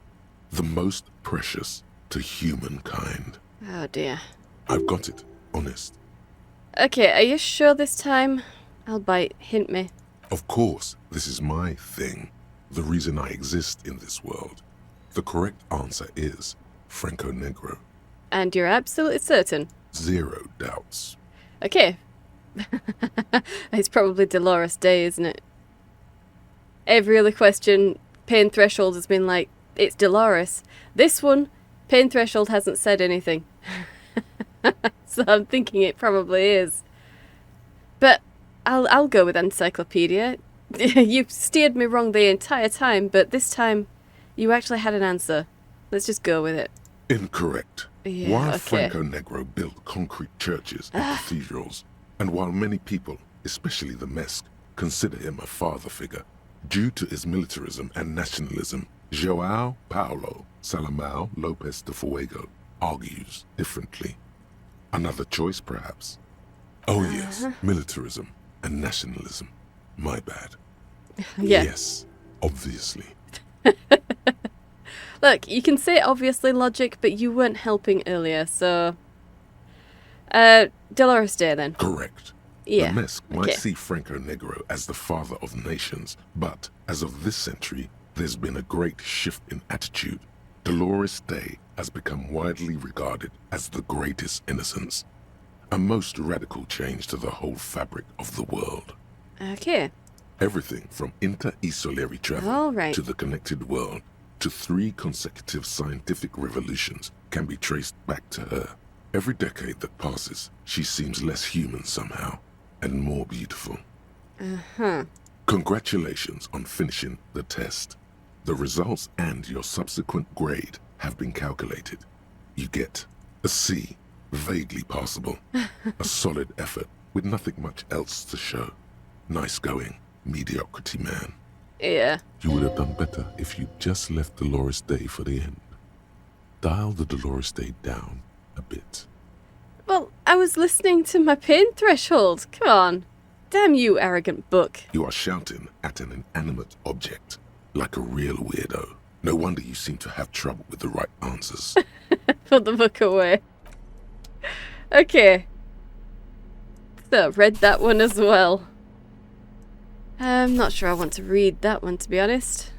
The most precious to humankind. Oh dear. I've got it. Honest. Okay, are you sure this time? I'll bite. Hint me. Of course, this is my thing. The reason I exist in this world. The correct answer is Franco Negro. And you're absolutely certain? 0 doubts. Okay. It's probably Dolores Day, isn't it? Every other question, pain threshold has been like, it's Dolores. This one, pain threshold hasn't said anything. So I'm thinking it probably is. But I'll go with encyclopedia. You've steered me wrong the entire time, but this time you actually had an answer. Let's just go with it. Incorrect. Yeah, While okay. Franco Negro built concrete churches and cathedrals, and while many people, especially the Mesk, consider him a father figure, due to his militarism and nationalism, João Paulo Salomão Lopes de Fuego argues differently. Another choice, perhaps? Oh yes, militarism and nationalism. My bad. Yeah. Yes, obviously. Look, you can say obviously logic, but you weren't helping earlier, so... Dolores Day then. Correct. Yeah. The Mesk might okay. see Franco Negro as the father of nations, but as of this century, there's been a great shift in attitude. Dolores Day has become widely regarded as the greatest innocence. A most radical change to the whole fabric of the world. Okay. Everything from inter-esolary travel All right. to the connected world to 3 consecutive scientific revolutions can be traced back to her. Every decade that passes, she seems less human somehow, and more beautiful. Uh-huh. Congratulations on finishing the test. The results and your subsequent grade have been calculated. You get a C, vaguely passable. A solid effort with nothing much else to show. Nice going, mediocrity man. Yeah. You would have done better if you just left Dolores Day for the end. Dial the Dolores Day down a bit. Well, I was listening to my pain threshold. Come on. Damn you, arrogant book. You are shouting at an inanimate object, like a real weirdo. No wonder you seem to have trouble with the right answers. Put the book away. Okay. So, read that one as well. I'm not sure I want to read that one, to be honest.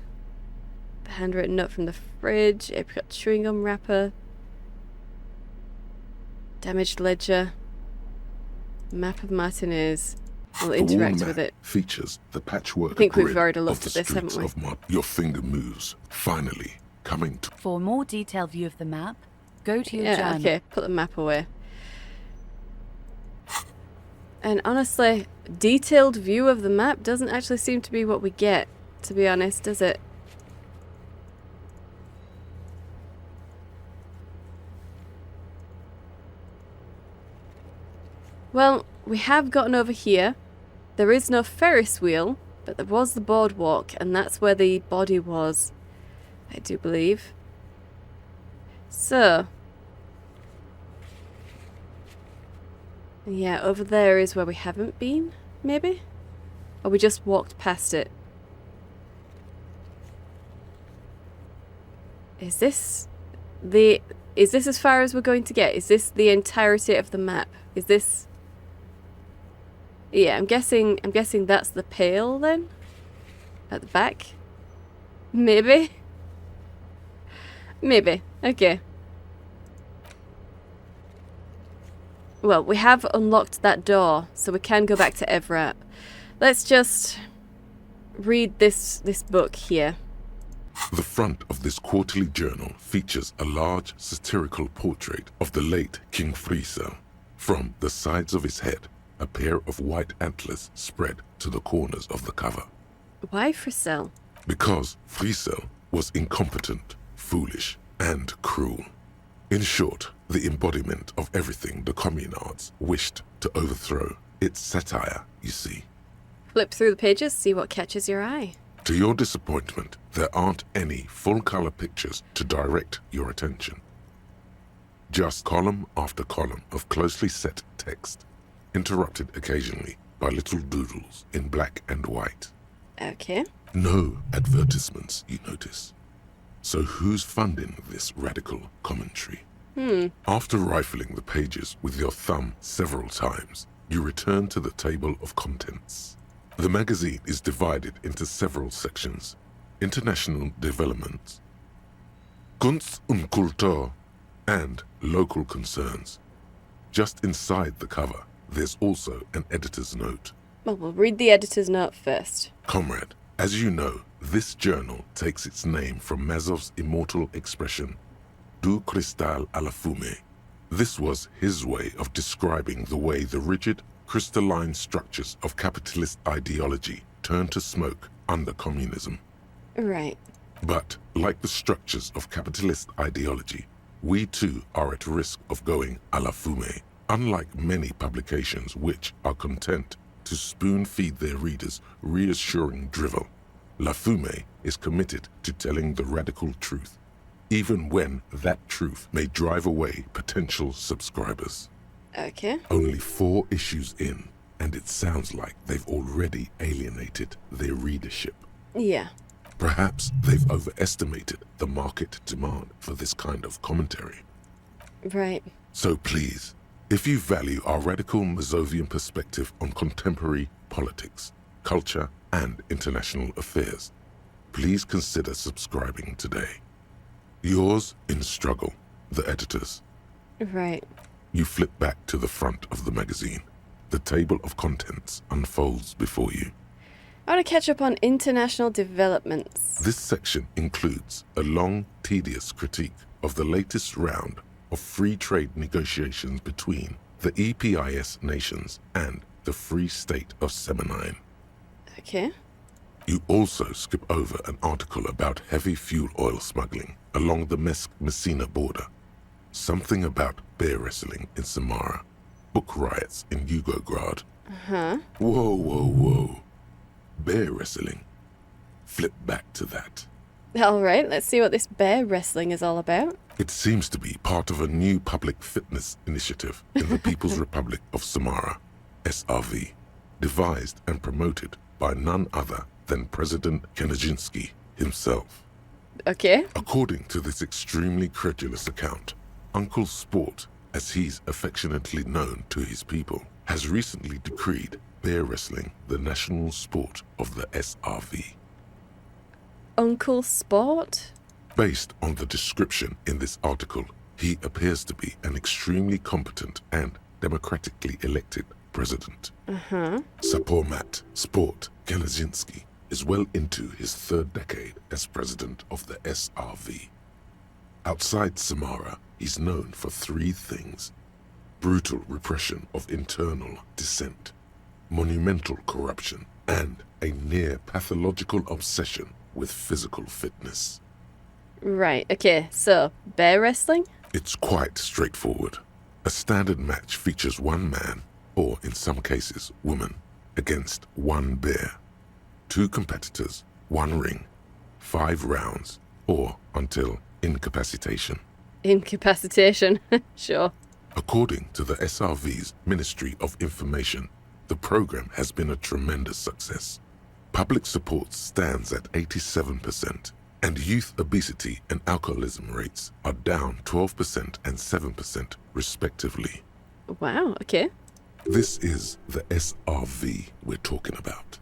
The handwritten note from the fridge, apricot chewing gum wrapper, damaged ledger, map of Martinez. I'll The wall interact map with it. features the patchwork I think we've grid already of looked the at this, haven't streets we? of Your finger moves, finally coming to... For a more detailed view of the map, go to your Yeah, journal. okay, put the map away. And honestly, detailed view of the map doesn't actually seem to be what we get, to be honest, does it? Well, we have gotten over here. There is no Ferris wheel, but there was the boardwalk, and that's where the body was, I do believe. So... yeah, over there is where we haven't been, maybe? Or we just walked past it. Is this as far as we're going to get? Is this the entirety of the map? Is this... yeah, I'm guessing that's the pale then? At the back? Maybe? Maybe. Okay. Well, we have unlocked that door, so we can go back to Everett. Let's just read this book here. The front of this quarterly journal features a large satirical portrait of the late King Friesel. From the sides of his head, a pair of white antlers spread to the corners of the cover. Why Frisell? Because Friesel was incompetent, foolish, and cruel. In short, the embodiment of everything the communards wished to overthrow. It's satire, you see. Flip through the pages, see what catches your eye. To your disappointment, there aren't any full-color pictures to direct your attention. Just column after column of closely set text, interrupted occasionally by little doodles in black and white. Okay. No advertisements, you notice. So who's funding this radical commentary? After rifling the pages with your thumb several times, you return to the table of contents. The magazine is divided into several sections. International developments, Kunst und Kultur, and local concerns. Just inside the cover, there's also an editor's note. Well, we'll read the editor's note first. Comrade, as you know, this journal takes its name from Mazov's immortal expression, Du cristal à la fumée. This was his way of describing the way the rigid, crystalline structures of capitalist ideology turned to smoke under communism. Right. But, like the structures of capitalist ideology, we too are at risk of going à la fumée, unlike many publications which are content to spoon-feed their readers reassuring drivel. La Fumée is committed to telling the radical truth, even when that truth may drive away potential subscribers. Okay. Only 4 issues in, and it sounds like they've already alienated their readership. Yeah. Perhaps they've overestimated the market demand for this kind of commentary. Right. So please, if you value our radical Mazovian perspective on contemporary politics, culture, and international affairs, please consider subscribing today. Yours in struggle, the editors. Right. You flip back to the front of the magazine. The table of contents unfolds before you. I want to catch up on international developments. This section includes a long, tedious critique of the latest round of free trade negotiations between the EPIS nations and the Free State of Semenine. Okay. You also skip over an article about heavy fuel oil smuggling along the Messina border, something about bear wrestling in Samara, book riots in Yugograd. Uh-huh. Whoa. Bear wrestling. Flip back to that. All right, let's see what this bear wrestling is all about. It seems to be part of a new public fitness initiative in the People's Republic of Samara, SRV, devised and promoted by none other than President Kenajinsky himself. Okay. According to this extremely credulous account, Uncle Sport, as he's affectionately known to his people, has recently decreed bear wrestling the national sport of the SRV. Uncle Sport? Based on the description in this article, he appears to be an extremely competent and democratically elected president. Uh-huh. Sapormat Sport Kenajinsky is well into his 3rd decade as president of the SRV. Outside Samara, he's known for 3 things: brutal repression of internal dissent, monumental corruption, and a near pathological obsession with physical fitness. Right, okay, so bear wrestling? It's quite straightforward. A standard match features one man, or in some cases woman, against one bear. 2 competitors, 1 ring, 5 rounds, or until incapacitation. Incapacitation, sure. According to the SRV's Ministry of Information, the program has been a tremendous success. Public support stands at 87%, and youth obesity and alcoholism rates are down 12% and 7% respectively. Wow, okay. This is the SRV we're talking about.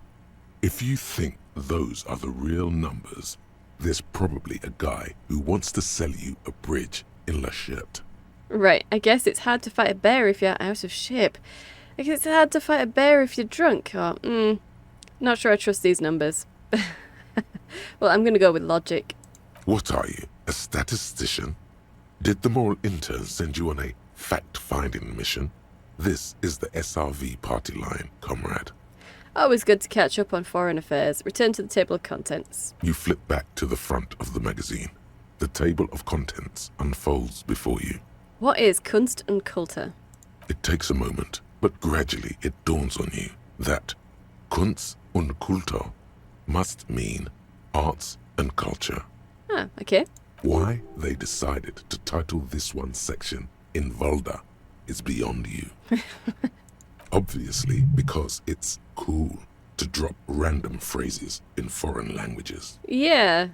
If you think those are the real numbers, there's probably a guy who wants to sell you a bridge in La Cherte. Right, I guess it's hard to fight a bear if you're out of shape. I guess it's hard to fight a bear if you're drunk, or, not sure I trust these numbers. Well, I'm gonna go with logic. What are you, a statistician? Did the moral intern send you on a fact-finding mission? This is the SRV party line, comrade. Always good to catch up on foreign affairs. Return to the table of contents. You flip back to the front of the magazine. The table of contents unfolds before you. What is Kunst und Kultur? It takes a moment, but gradually it dawns on you that Kunst und Kultur must mean arts and culture. Ah, okay. Why they decided to title this one section in Volda is beyond you. Obviously, because it's cool to drop random phrases in foreign languages. Yeah.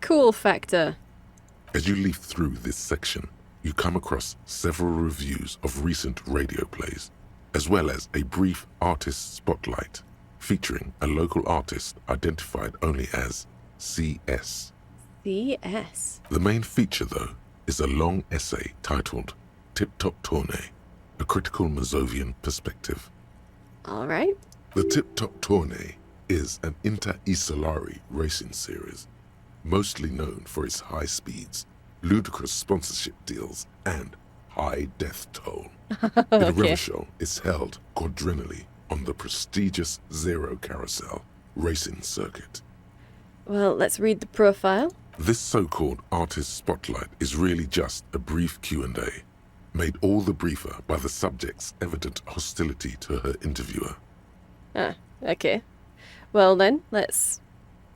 Cool factor. As you leaf through this section, you come across several reviews of recent radio plays, as well as a brief artist spotlight featuring a local artist identified only as CS. CS. The main feature, though, is a long essay titled Tip Top Tournée, a critical Mazovian perspective. All right. The Tip Top Tournée is an inter-Isolari racing series, mostly known for its high speeds, ludicrous sponsorship deals, and high death toll. The river show is held quadrennially on the prestigious Zero Carousel racing circuit. Well, let's read the profile. This so-called artist spotlight is really just a brief Q&A, made all the briefer by the subject's evident hostility to her interviewer. Ah, okay. Well then, let's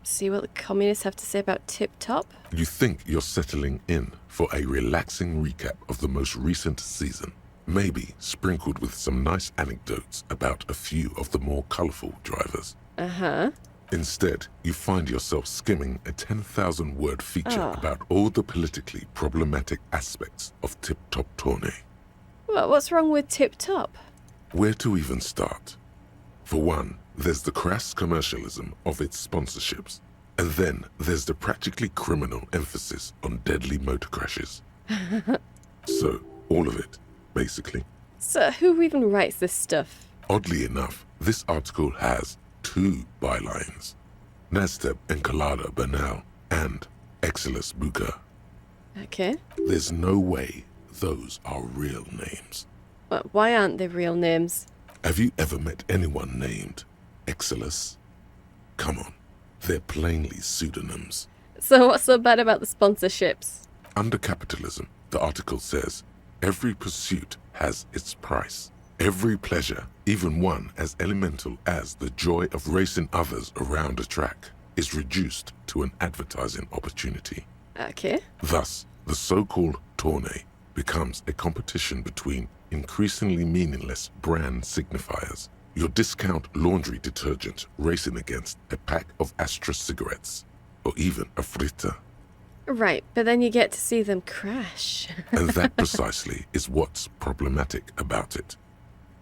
see what the communists have to say about Tip Top. You think you're settling in for a relaxing recap of the most recent season, maybe sprinkled with some nice anecdotes about a few of the more colourful drivers. Uh-huh. Instead, you find yourself skimming a 10,000-word feature about all the politically problematic aspects of Tip Top Tournée. Well, what's wrong with Tip Top? Where to even start? For one, there's the crass commercialism of its sponsorships, and then there's the practically criminal emphasis on deadly motor crashes. So, all of it, basically. So, who even writes this stuff? Oddly enough, this article has 2 bylines: Nasteb Encolada Bernal and Exilus Buka. Okay. There's no way those are real names. Well, why aren't they real names? Have you ever met anyone named Exilus? Come on, they're plainly pseudonyms. So what's so bad about the sponsorships? Under capitalism, the article says, every pursuit has its price. Every pleasure, even one as elemental as the joy of racing others around a track, is reduced to an advertising opportunity. Okay. Thus, the so-called tournée becomes a competition between increasingly meaningless brand signifiers. Your discount laundry detergent racing against a pack of Astra cigarettes, or even a Fritta. Right, but then you get to see them crash. And that precisely is what's problematic about it.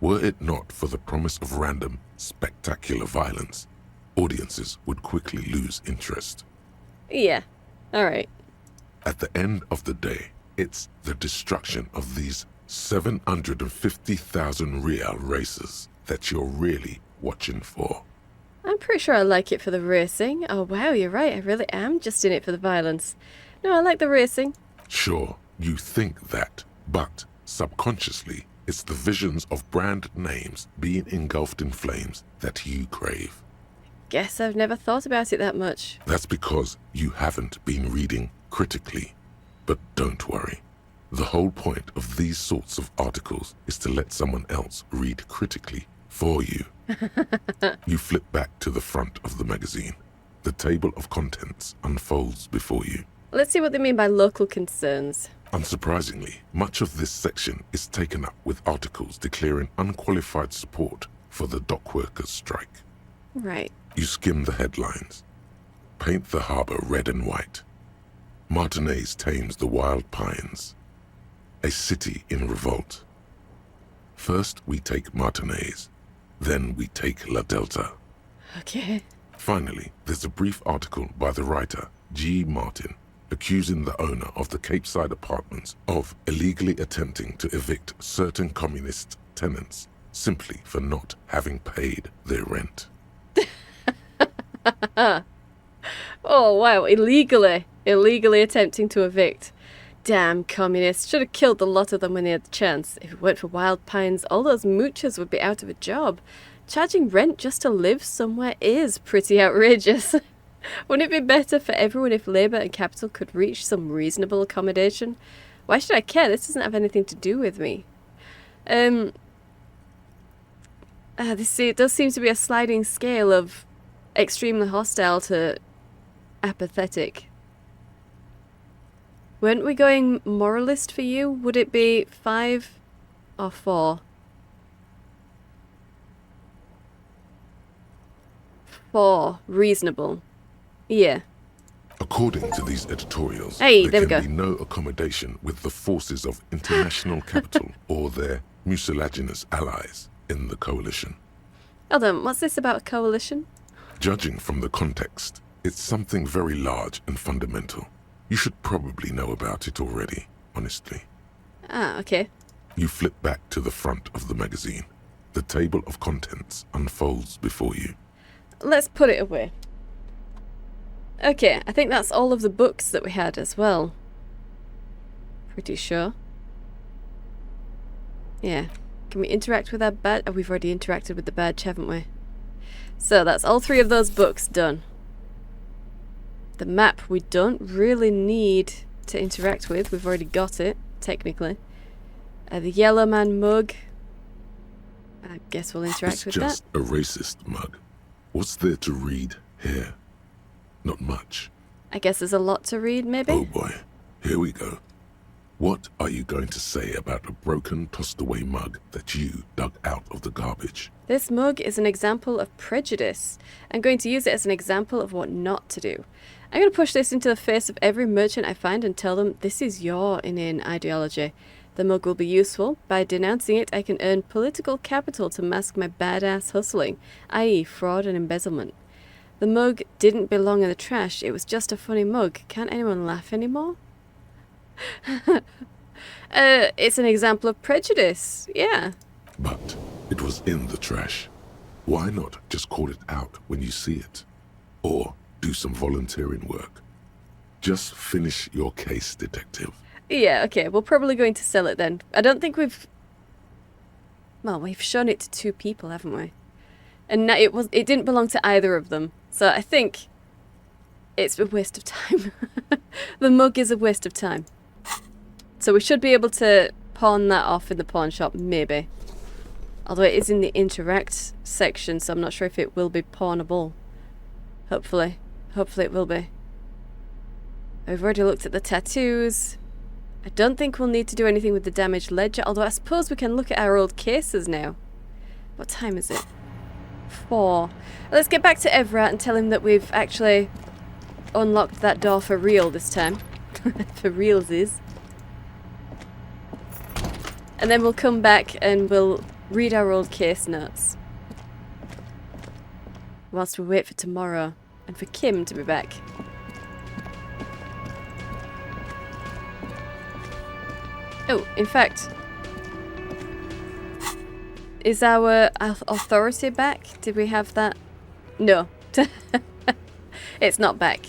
Were it not for the promise of random, spectacular violence, audiences would quickly lose interest. Yeah, alright. At the end of the day, it's the destruction of these 750,000 real races that you're really watching for. I'm pretty sure I like it for the racing. Oh wow, you're right, I really am just in it for the violence. No, I like the racing. Sure, you think that, but subconsciously, it's the visions of brand names being engulfed in flames that you crave. Guess I've never thought about it that much. That's because you haven't been reading critically. But don't worry. The whole point of these sorts of articles is to let someone else read critically for you. You flip back to the front of the magazine. The table of contents unfolds before you. Let's see what they mean by local concerns. Unsurprisingly, much of this section is taken up with articles declaring unqualified support for the dock workers' strike. Right. You skim the headlines. Paint the harbour red and white. Martinez tames the wild pines. A city in revolt. First we take Martinez, then we take La Delta. Okay. Finally, there's a brief article by the writer, G. Martin, accusing the owner of the Capeside Apartments of illegally attempting to evict certain communist tenants simply for not having paid their rent. Oh wow, illegally attempting to evict. Damn communists, should have killed the lot of them when they had the chance. If it weren't for wild pines, all those moochers would be out of a job. charging rent just to live somewhere is pretty outrageous. Wouldn't it be better for everyone if labour and capital could reach some reasonable accommodation? Why should I care? This doesn't have anything to do with me. It does seem to be a sliding scale of extremely hostile to apathetic. Weren't we going moralist for you? Would it be 5 or 4? 4. Reasonable. Yeah. According to these editorials, Hey, there there we can go. be no accommodation with the forces of international capital or their mucilaginous allies in the coalition. Hold on, what's this about a coalition? Judging from the context, it's something very large and fundamental. You should probably know about it already, honestly. Ah, okay. You flip back to the front of the magazine. The table of contents unfolds before you. Let's put it away. Okay, I think that's all of the books that we had as well. Pretty sure. Yeah. Can we interact with our badge? Oh, we've already interacted with the badge, haven't we? So that's all 3 of those books done. The map we don't really need to interact with. We've already got it, technically. The Yellow Man mug. I guess we'll interact with that. It's just a racist mug. What's there to read here? Not much. I guess there's a lot to read, maybe? Oh boy, here we go. What are you going to say about a broken, tossed-away mug that you dug out of the garbage? This mug is an example of prejudice. I'm going to use it as an example of what not to do. I'm going to push this into the face of every merchant I find and tell them this is your inane ideology. The mug will be useful. By denouncing it, I can earn political capital to mask my badass hustling, i.e. fraud and embezzlement. The mug didn't belong in the trash. It was just a funny mug. Can't anyone laugh anymore? It's an example of prejudice. Yeah. But it was in the trash. Why not just call it out when you see it? Or do some volunteering work. Just finish your case, detective. Yeah, okay. We're probably going to sell it then. I don't think we've... Well, we've shown it to 2 people, haven't we? And it didn't belong to either of them. So I think it's a waste of time. The mug is a waste of time. So we should be able to pawn that off in the pawn shop, maybe. Although it is in the interact section, so I'm not sure if it will be pawnable. Hopefully. Hopefully it will be. I've already looked at the tattoos. I don't think we'll need to do anything with the damaged ledger, although I suppose we can look at our old cases now. What time is it? 4. Let's get back to Evrat and tell him that we've actually unlocked that door for real this time. For realsies. And then we'll come back and we'll read our old case notes. Whilst we wait for tomorrow and for Kim to be back. Oh, in fact, is our authority back? Did we have that? No. It's not back.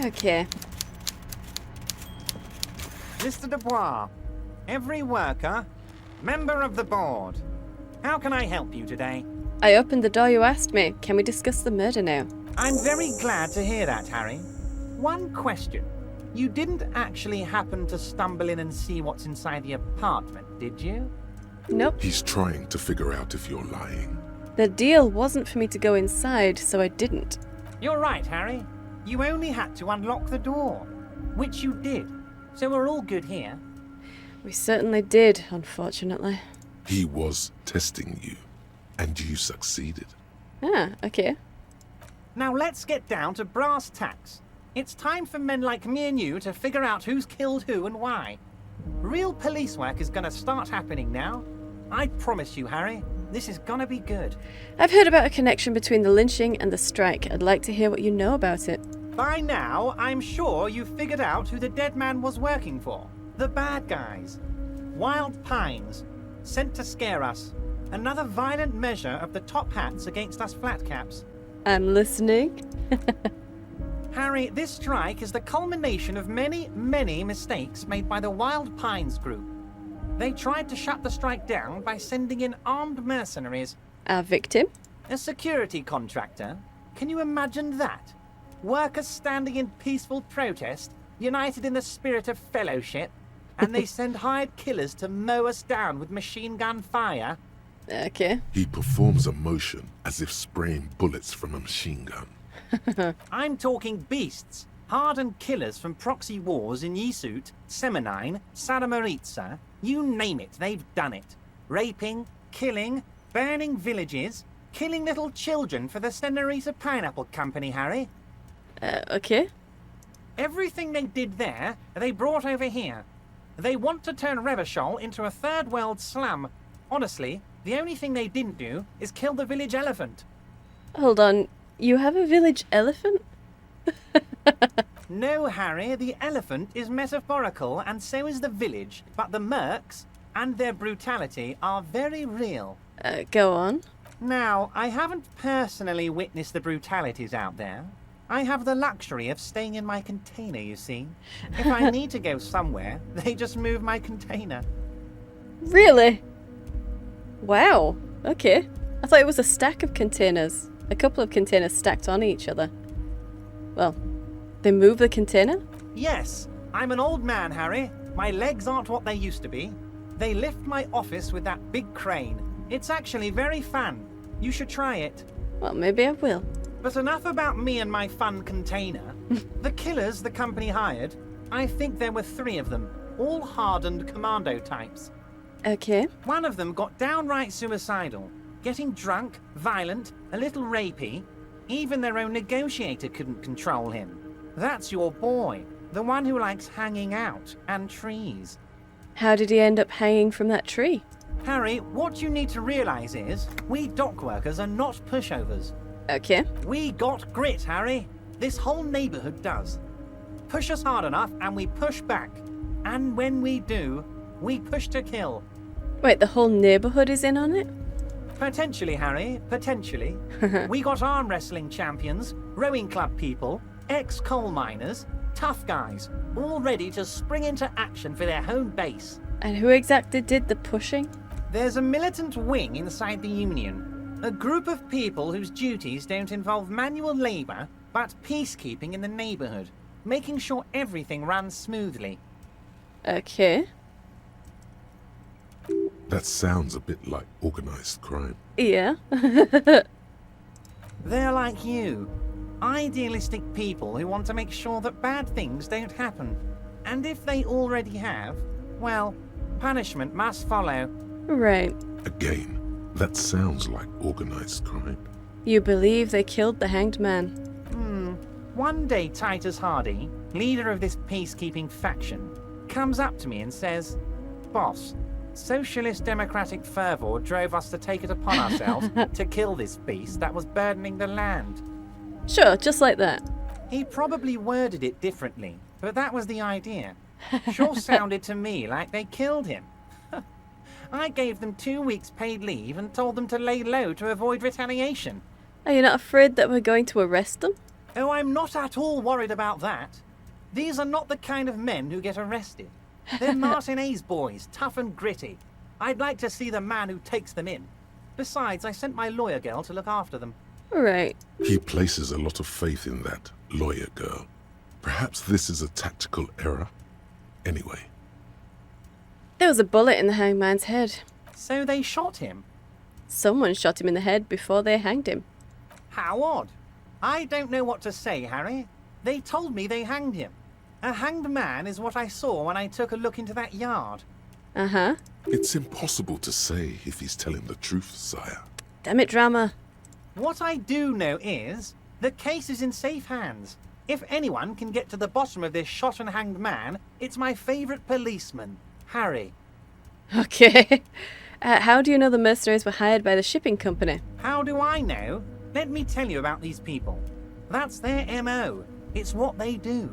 Okay. Mr. Dubois, every worker, member of the board. How can I help you today? I opened the door you asked me. Can we discuss the murder now? I'm very glad to hear that, Harry. One question. You didn't actually happen to stumble in and see what's inside the apartment, did you? Nope. He's trying to figure out if you're lying. The deal wasn't for me to go inside, so I didn't. You're right, Harry. You only had to unlock the door, which you did. So we're all good here. We certainly did, unfortunately. He was testing you, and you succeeded. Ah, okay. Now let's get down to brass tacks. It's time for men like me and you to figure out who's killed who and why. Real police work is gonna start happening now. I promise you, Harry, this is gonna be good. I've heard about a connection between the lynching and the strike. I'd like to hear what you know about it. By now, I'm sure you've figured out who the dead man was working for. The bad guys. Wild Pines. sent to scare us. Another violent measure of the top hats against us flatcaps. I'm listening. Harry, this strike is the culmination of many, many mistakes made by the Wild Pines group. They tried to shut the strike down by sending in armed mercenaries. Our victim? A security contractor? Can you imagine that? Workers standing in peaceful protest, united in the spirit of fellowship, and they send hired killers to mow us down with machine gun fire? Okay. He performs a motion as if spraying bullets from a machine gun. I'm talking beasts. Hardened killers from proxy wars in Yisut, Semenine, Saramoritsa, you name it, they've done it. Raping, killing, burning villages, killing little children for the Senorita Pineapple Company, Harry. Okay. Everything they did there, they brought over here. They want to turn Revachol into a third world slum. Honestly, the only thing they didn't do is kill the village elephant. Hold on. You have a village elephant? No, Harry, the elephant is metaphorical and so is the village, but the mercs and their brutality are very real. Go on. Now, I haven't personally witnessed the brutalities out there. I have the luxury of staying in my container, you see. If I need to go somewhere, they just move my container. Really? Wow. Okay. I thought it was a stack of containers. A couple of containers stacked on each other. Well, they move the container? Yes, I'm an old man, Harry. My legs aren't what they used to be. They lift my office with that big crane. It's actually very fun. You should try it. Well, maybe I will. But enough about me and my fun container. The killers the company hired, I think there were 3 of them, all hardened commando types. Okay. One of them got downright suicidal, getting drunk, violent, a little rapey. Even their own negotiator couldn't control him. That's your boy, the one who likes hanging out and trees. How did he end up hanging from that tree? Harry, what you need to realize is, we dock workers are not pushovers. Okay. We got grit, Harry. This whole neighborhood does. Push us hard enough and we push back. And when we do, we push to kill. Wait, the whole neighborhood is in on it? Potentially, Harry, potentially. We got arm wrestling champions, rowing club people, ex-coal miners, tough guys, all ready to spring into action for their home base. And who exactly did the pushing? There's a militant wing inside the Union. A group of people whose duties don't involve manual labor, but peacekeeping in the neighborhood, making sure everything runs smoothly. Okay. That sounds a bit like organized crime. Yeah. They're like you. Idealistic people who want to make sure that bad things don't happen. And if they already have, well, punishment must follow. Right. Again, that sounds like organized crime. You believe they killed the hanged man? One day Titus Hardy, leader of this peacekeeping faction, comes up to me and says, "Boss, socialist democratic fervor drove us to take it upon ourselves to kill this beast that was burdening the land." Sure, just like that. He probably worded it differently, but that was the idea. Sure sounded to me like they killed him. I gave them 2 weeks paid leave and told them to lay low to avoid retaliation. Are you not afraid that we're going to arrest them? Oh, I'm not at all worried about that. These are not the kind of men who get arrested. They're Martinez boys, tough and gritty. I'd like to see the man who takes them in. Besides, I sent my lawyer girl to look after them. Right. He places a lot of faith in that lawyer girl. Perhaps this is a tactical error. Anyway, There was a bullet in the hangman's head. So they shot him. Someone shot him in the head before they hanged him. How odd. I don't know what to say, Harry. They told me they hanged him. A hanged man is what I saw when I took a look into that yard. Uh-huh. it's impossible to say if he's telling the truth, sire. Damn it, drama. What I do know is, the case is in safe hands. If anyone can get to the bottom of this shot and hanged man, it's my favourite policeman, Harry. Okay. How do you know the mercenaries were hired by the shipping company? How do I know? Let me tell you about these people. That's their MO. It's what they do.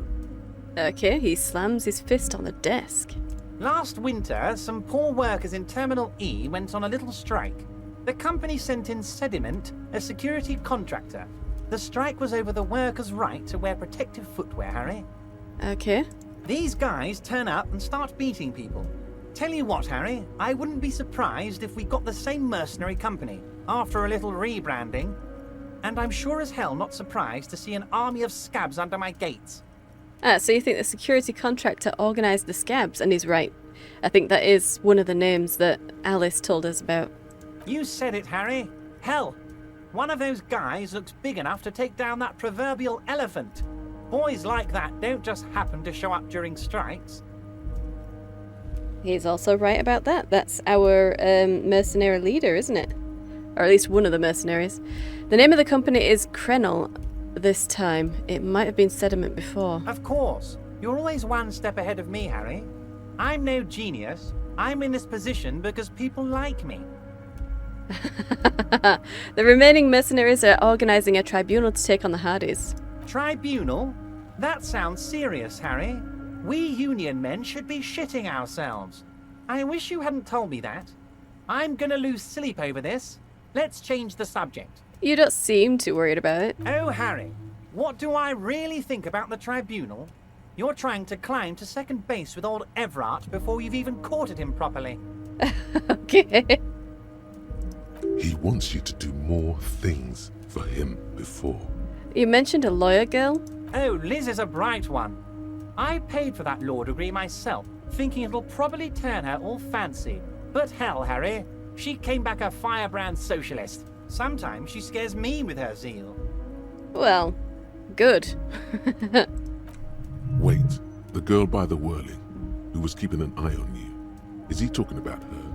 Okay, he slams his fist on the desk. Last winter, some poor workers in Terminal E went on a little strike. The company sent in Sediment, a security contractor. The strike was over the workers' right to wear protective footwear, Harry. Okay. These guys turn up and start beating people. Tell you what, Harry, I wouldn't be surprised if we got the same mercenary company after a little rebranding. And I'm sure as hell not surprised to see an army of scabs under my gates. Ah, so you think the security contractor organised the scabs, and he's right. I think that is one of the names that Alice told us about. You said it, Harry. Hell, one of those guys looks big enough to take down that proverbial elephant. Boys like that don't just happen to show up during strikes. He's also right about that. That's our mercenary leader, isn't it? Or at least one of the mercenaries. The name of the company is Krenel this time. It might have been Sediment before. Of course. You're always one step ahead of me, Harry. I'm no genius. I'm in this position because people like me. The remaining mercenaries are organising a tribunal to take on the Hardys. Tribunal? That sounds serious, Harry. We Union men should be shitting ourselves. I wish you hadn't told me that. I'm gonna lose sleep over this. Let's change the subject. You don't seem too worried about it. Oh, Harry, what do I really think about the tribunal? You're trying to climb to second base with old Everard before you've even courted him properly. Okay. He wants you to do more things for him before. You mentioned a lawyer girl? Oh, Liz is a bright one. I paid for that law degree myself, thinking it'll probably turn her all fancy. But hell, Harry, she came back a firebrand socialist. Sometimes she scares me with her zeal. Well, good. Wait, the girl by the whirling, who was keeping an eye on you. Is he talking about her?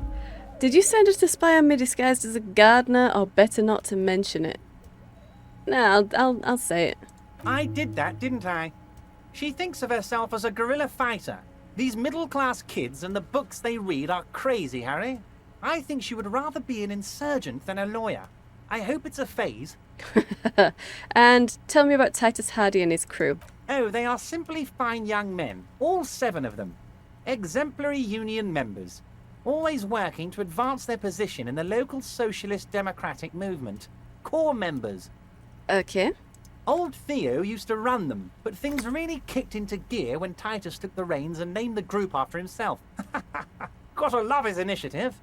Did you send her to spy on me disguised as a gardener, or better not to mention it? No, I'll say it. I did that, didn't I? She thinks of herself as a guerrilla fighter. These middle-class kids and the books they read are crazy, Harry. I think she would rather be an insurgent than a lawyer. I hope it's a phase. And tell me about Titus Hardy and his crew. Oh, they are simply fine young men, all 7 of them. Exemplary union members, always working to advance their position in the local socialist democratic movement. Core members. Okay. Old Theo used to run them, but things really kicked into gear when Titus took the reins and named the group after himself. Gotta love his initiative.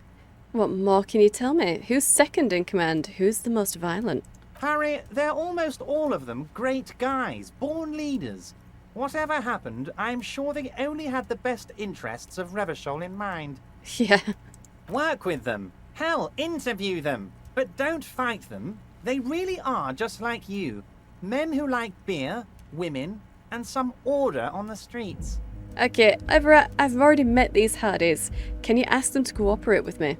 What more can you tell me? Who's second in command? Who's the most violent? Harry, they're almost all of them great guys, born leaders. Whatever happened, I'm sure they only had the best interests of Revachol in mind. Yeah. Work with them. Hell, interview them. But don't fight them. They really are just like you. Men who like beer, women, and some order on the streets. Okay, I've already met these Hardys. Can you ask them to cooperate with me?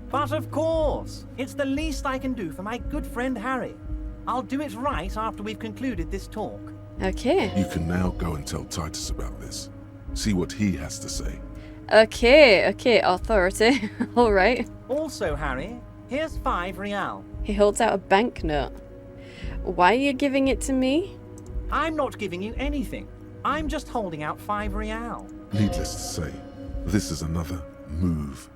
But of course, it's the least I can do for my good friend Harry. I'll do it right after we've concluded this talk. Okay. You can now go and tell Titus about this. See what he has to say. Okay, authority. Alright. Also, Harry, here's 5 real. He holds out a banknote. Why are you giving it to me? I'm not giving you anything. I'm just holding out 5 real. Needless to say, this is another move.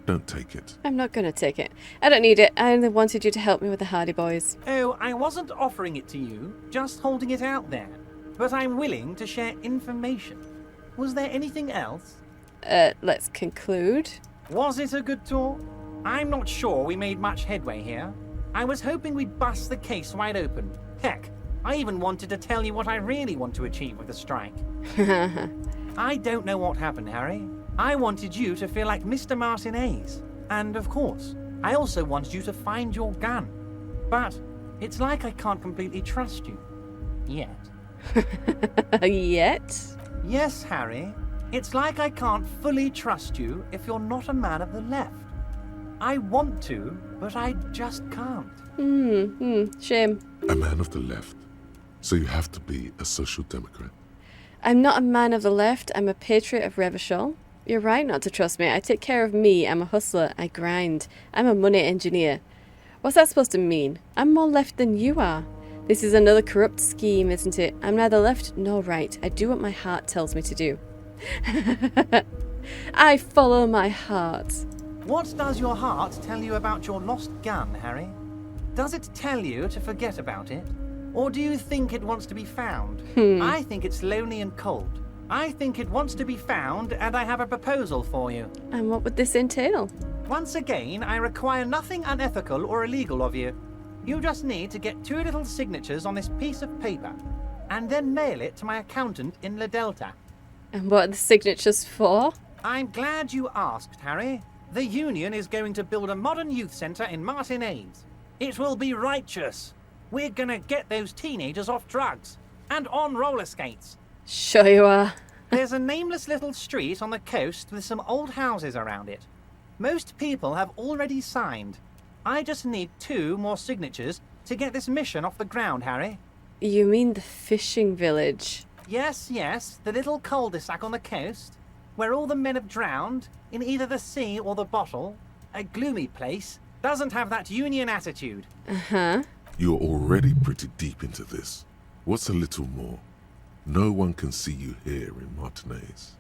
Don't take it. I'm not gonna take it. I don't need it. I only wanted you to help me with the Hardy boys. Oh, I wasn't offering it to you, just holding it out there. But I'm willing to share information. Was there anything else? Let's conclude. Was it a good talk? I'm not sure we made much headway here. I was hoping we'd bust the case wide open. Heck, I even wanted to tell you what I really want to achieve with the strike. I don't know what happened, Harry. I wanted you to feel like Mr. Martinez. And of course, I also wanted you to find your gun. But it's like I can't completely trust you. Yet. Yet? Yes, Harry. It's like I can't fully trust you if you're not a man of the left. I want to, but I just can't. Shame. A man of the left. So you have to be a social democrat. I'm not a man of the left. I'm a patriot of Revachol. You're right not to trust me. I take care of me. I'm a hustler. I grind. I'm a money engineer. What's that supposed to mean? I'm more left than you are. This is another corrupt scheme, isn't it? I'm neither left nor right. I do what my heart tells me to do. I follow my heart. What does your heart tell you about your lost gun, Harry? Does it tell you to forget about it? Or do you think it wants to be found? I think it's lonely and cold. I think it wants to be found, and I have a proposal for you. And what would this entail? Once again, I require nothing unethical or illegal of you. You just need to get 2 little signatures on this piece of paper, and then mail it to my accountant in La Delta. And what are the signatures for? I'm glad you asked, Harry. The Union is going to build a modern youth centre in Martinez. It will be righteous. We're gonna get those teenagers off drugs and on roller skates. Sure you are. There's a nameless little street on the coast with some old houses around it. Most people have already signed. I just need 2 more signatures to get this mission off the ground, Harry. You mean the fishing village? Yes, the little cul-de-sac on the coast, where all the men have drowned, in either the sea or the bottle. A gloomy place, doesn't have that Union attitude. Uh-huh. You're already pretty deep into this. What's a little more? No one can see you here in Martinez.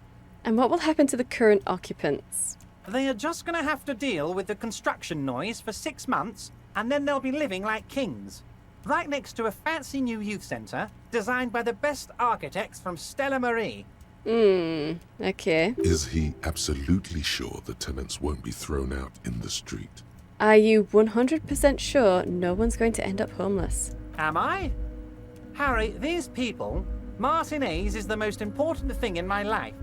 And what will happen to the current occupants? They are just gonna have to deal with the construction noise for 6 months, and then they'll be living like kings. Right next to a fancy new youth centre, designed by the best architects from Stella Marie. Okay. Is he absolutely sure the tenants won't be thrown out in the street? Are you 100% sure no one's going to end up homeless? Am I? Harry, these people, Martinez is the most important thing in my life.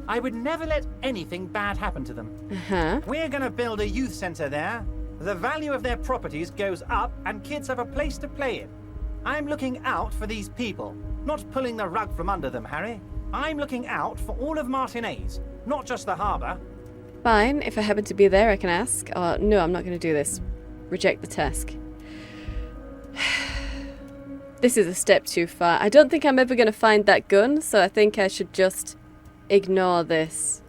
I would never let anything bad happen to them. Uh-huh. We're gonna build a youth centre there. The value of their properties goes up and kids have a place to play in. I'm looking out for these people, not pulling the rug from under them, Harry. I'm looking out for all of Martinez, not just the harbour. Fine, if I happen to be there I can ask. Or no, I'm not going to do this. Reject the task. This is a step too far. I don't think I'm ever going to find that gun, so I think I should just ignore this.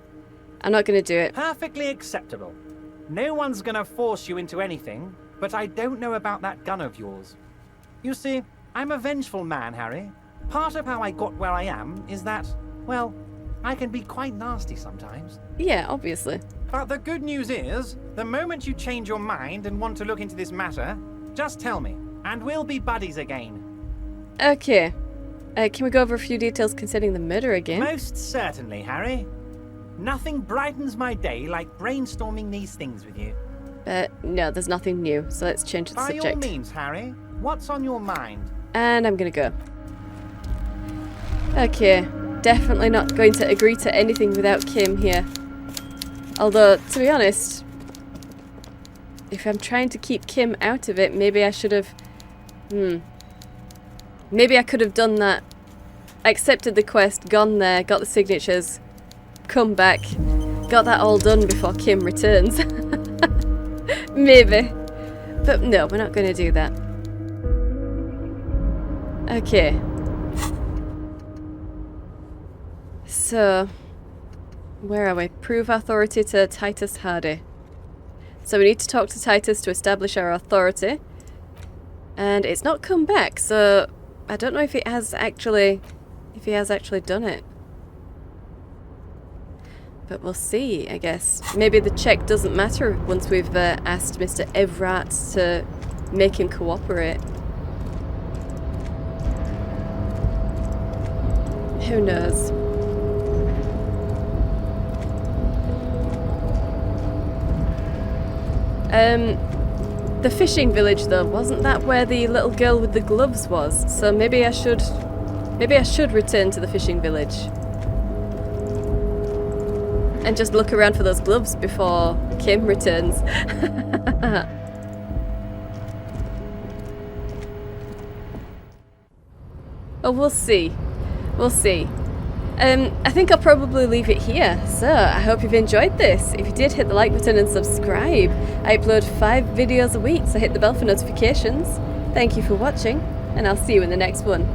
I'm not going to do it. Perfectly acceptable. No one's gonna force you into anything, but I don't know about that gun of yours. You see, I'm a vengeful man, Harry. Part of how I got where I am is that, well, I can be quite nasty sometimes. Yeah, obviously. But the good news is, the moment you change your mind and want to look into this matter, just tell me, and we'll be buddies again. Okay. Can we go over a few details concerning the murder again? Most certainly, Harry. Nothing brightens my day like brainstorming these things with you. No, there's nothing new, so let's change the subject. By all means, Harry. What's on your mind? And I'm gonna go. Okay, definitely not going to agree to anything without Kim here. Although, to be honest, if I'm trying to keep Kim out of it, maybe I should have... Maybe I could have done that. Accepted the quest, gone there, got the signatures, come back, got that all done before Kim returns. Maybe. But no, we're not going to do that. Okay. So, where are we? Prove authority to Titus Hardy. So we need to talk to Titus to establish our authority. And it's not come back, so I don't know if it has actually... if he has actually done it. But we'll see, I guess. Maybe the check doesn't matter once we've asked Mr. Evrat to make him cooperate. Who knows? The fishing village though, wasn't that where the little girl with the gloves was? So maybe I should return to the fishing village. And just look around for those gloves before Kim returns. Oh, we'll see. We'll see. I think I'll probably leave it here. So, I hope you've enjoyed this. If you did, hit the like button and subscribe. I upload 5 videos a week, so hit the bell for notifications. Thank you for watching, and I'll see you in the next one.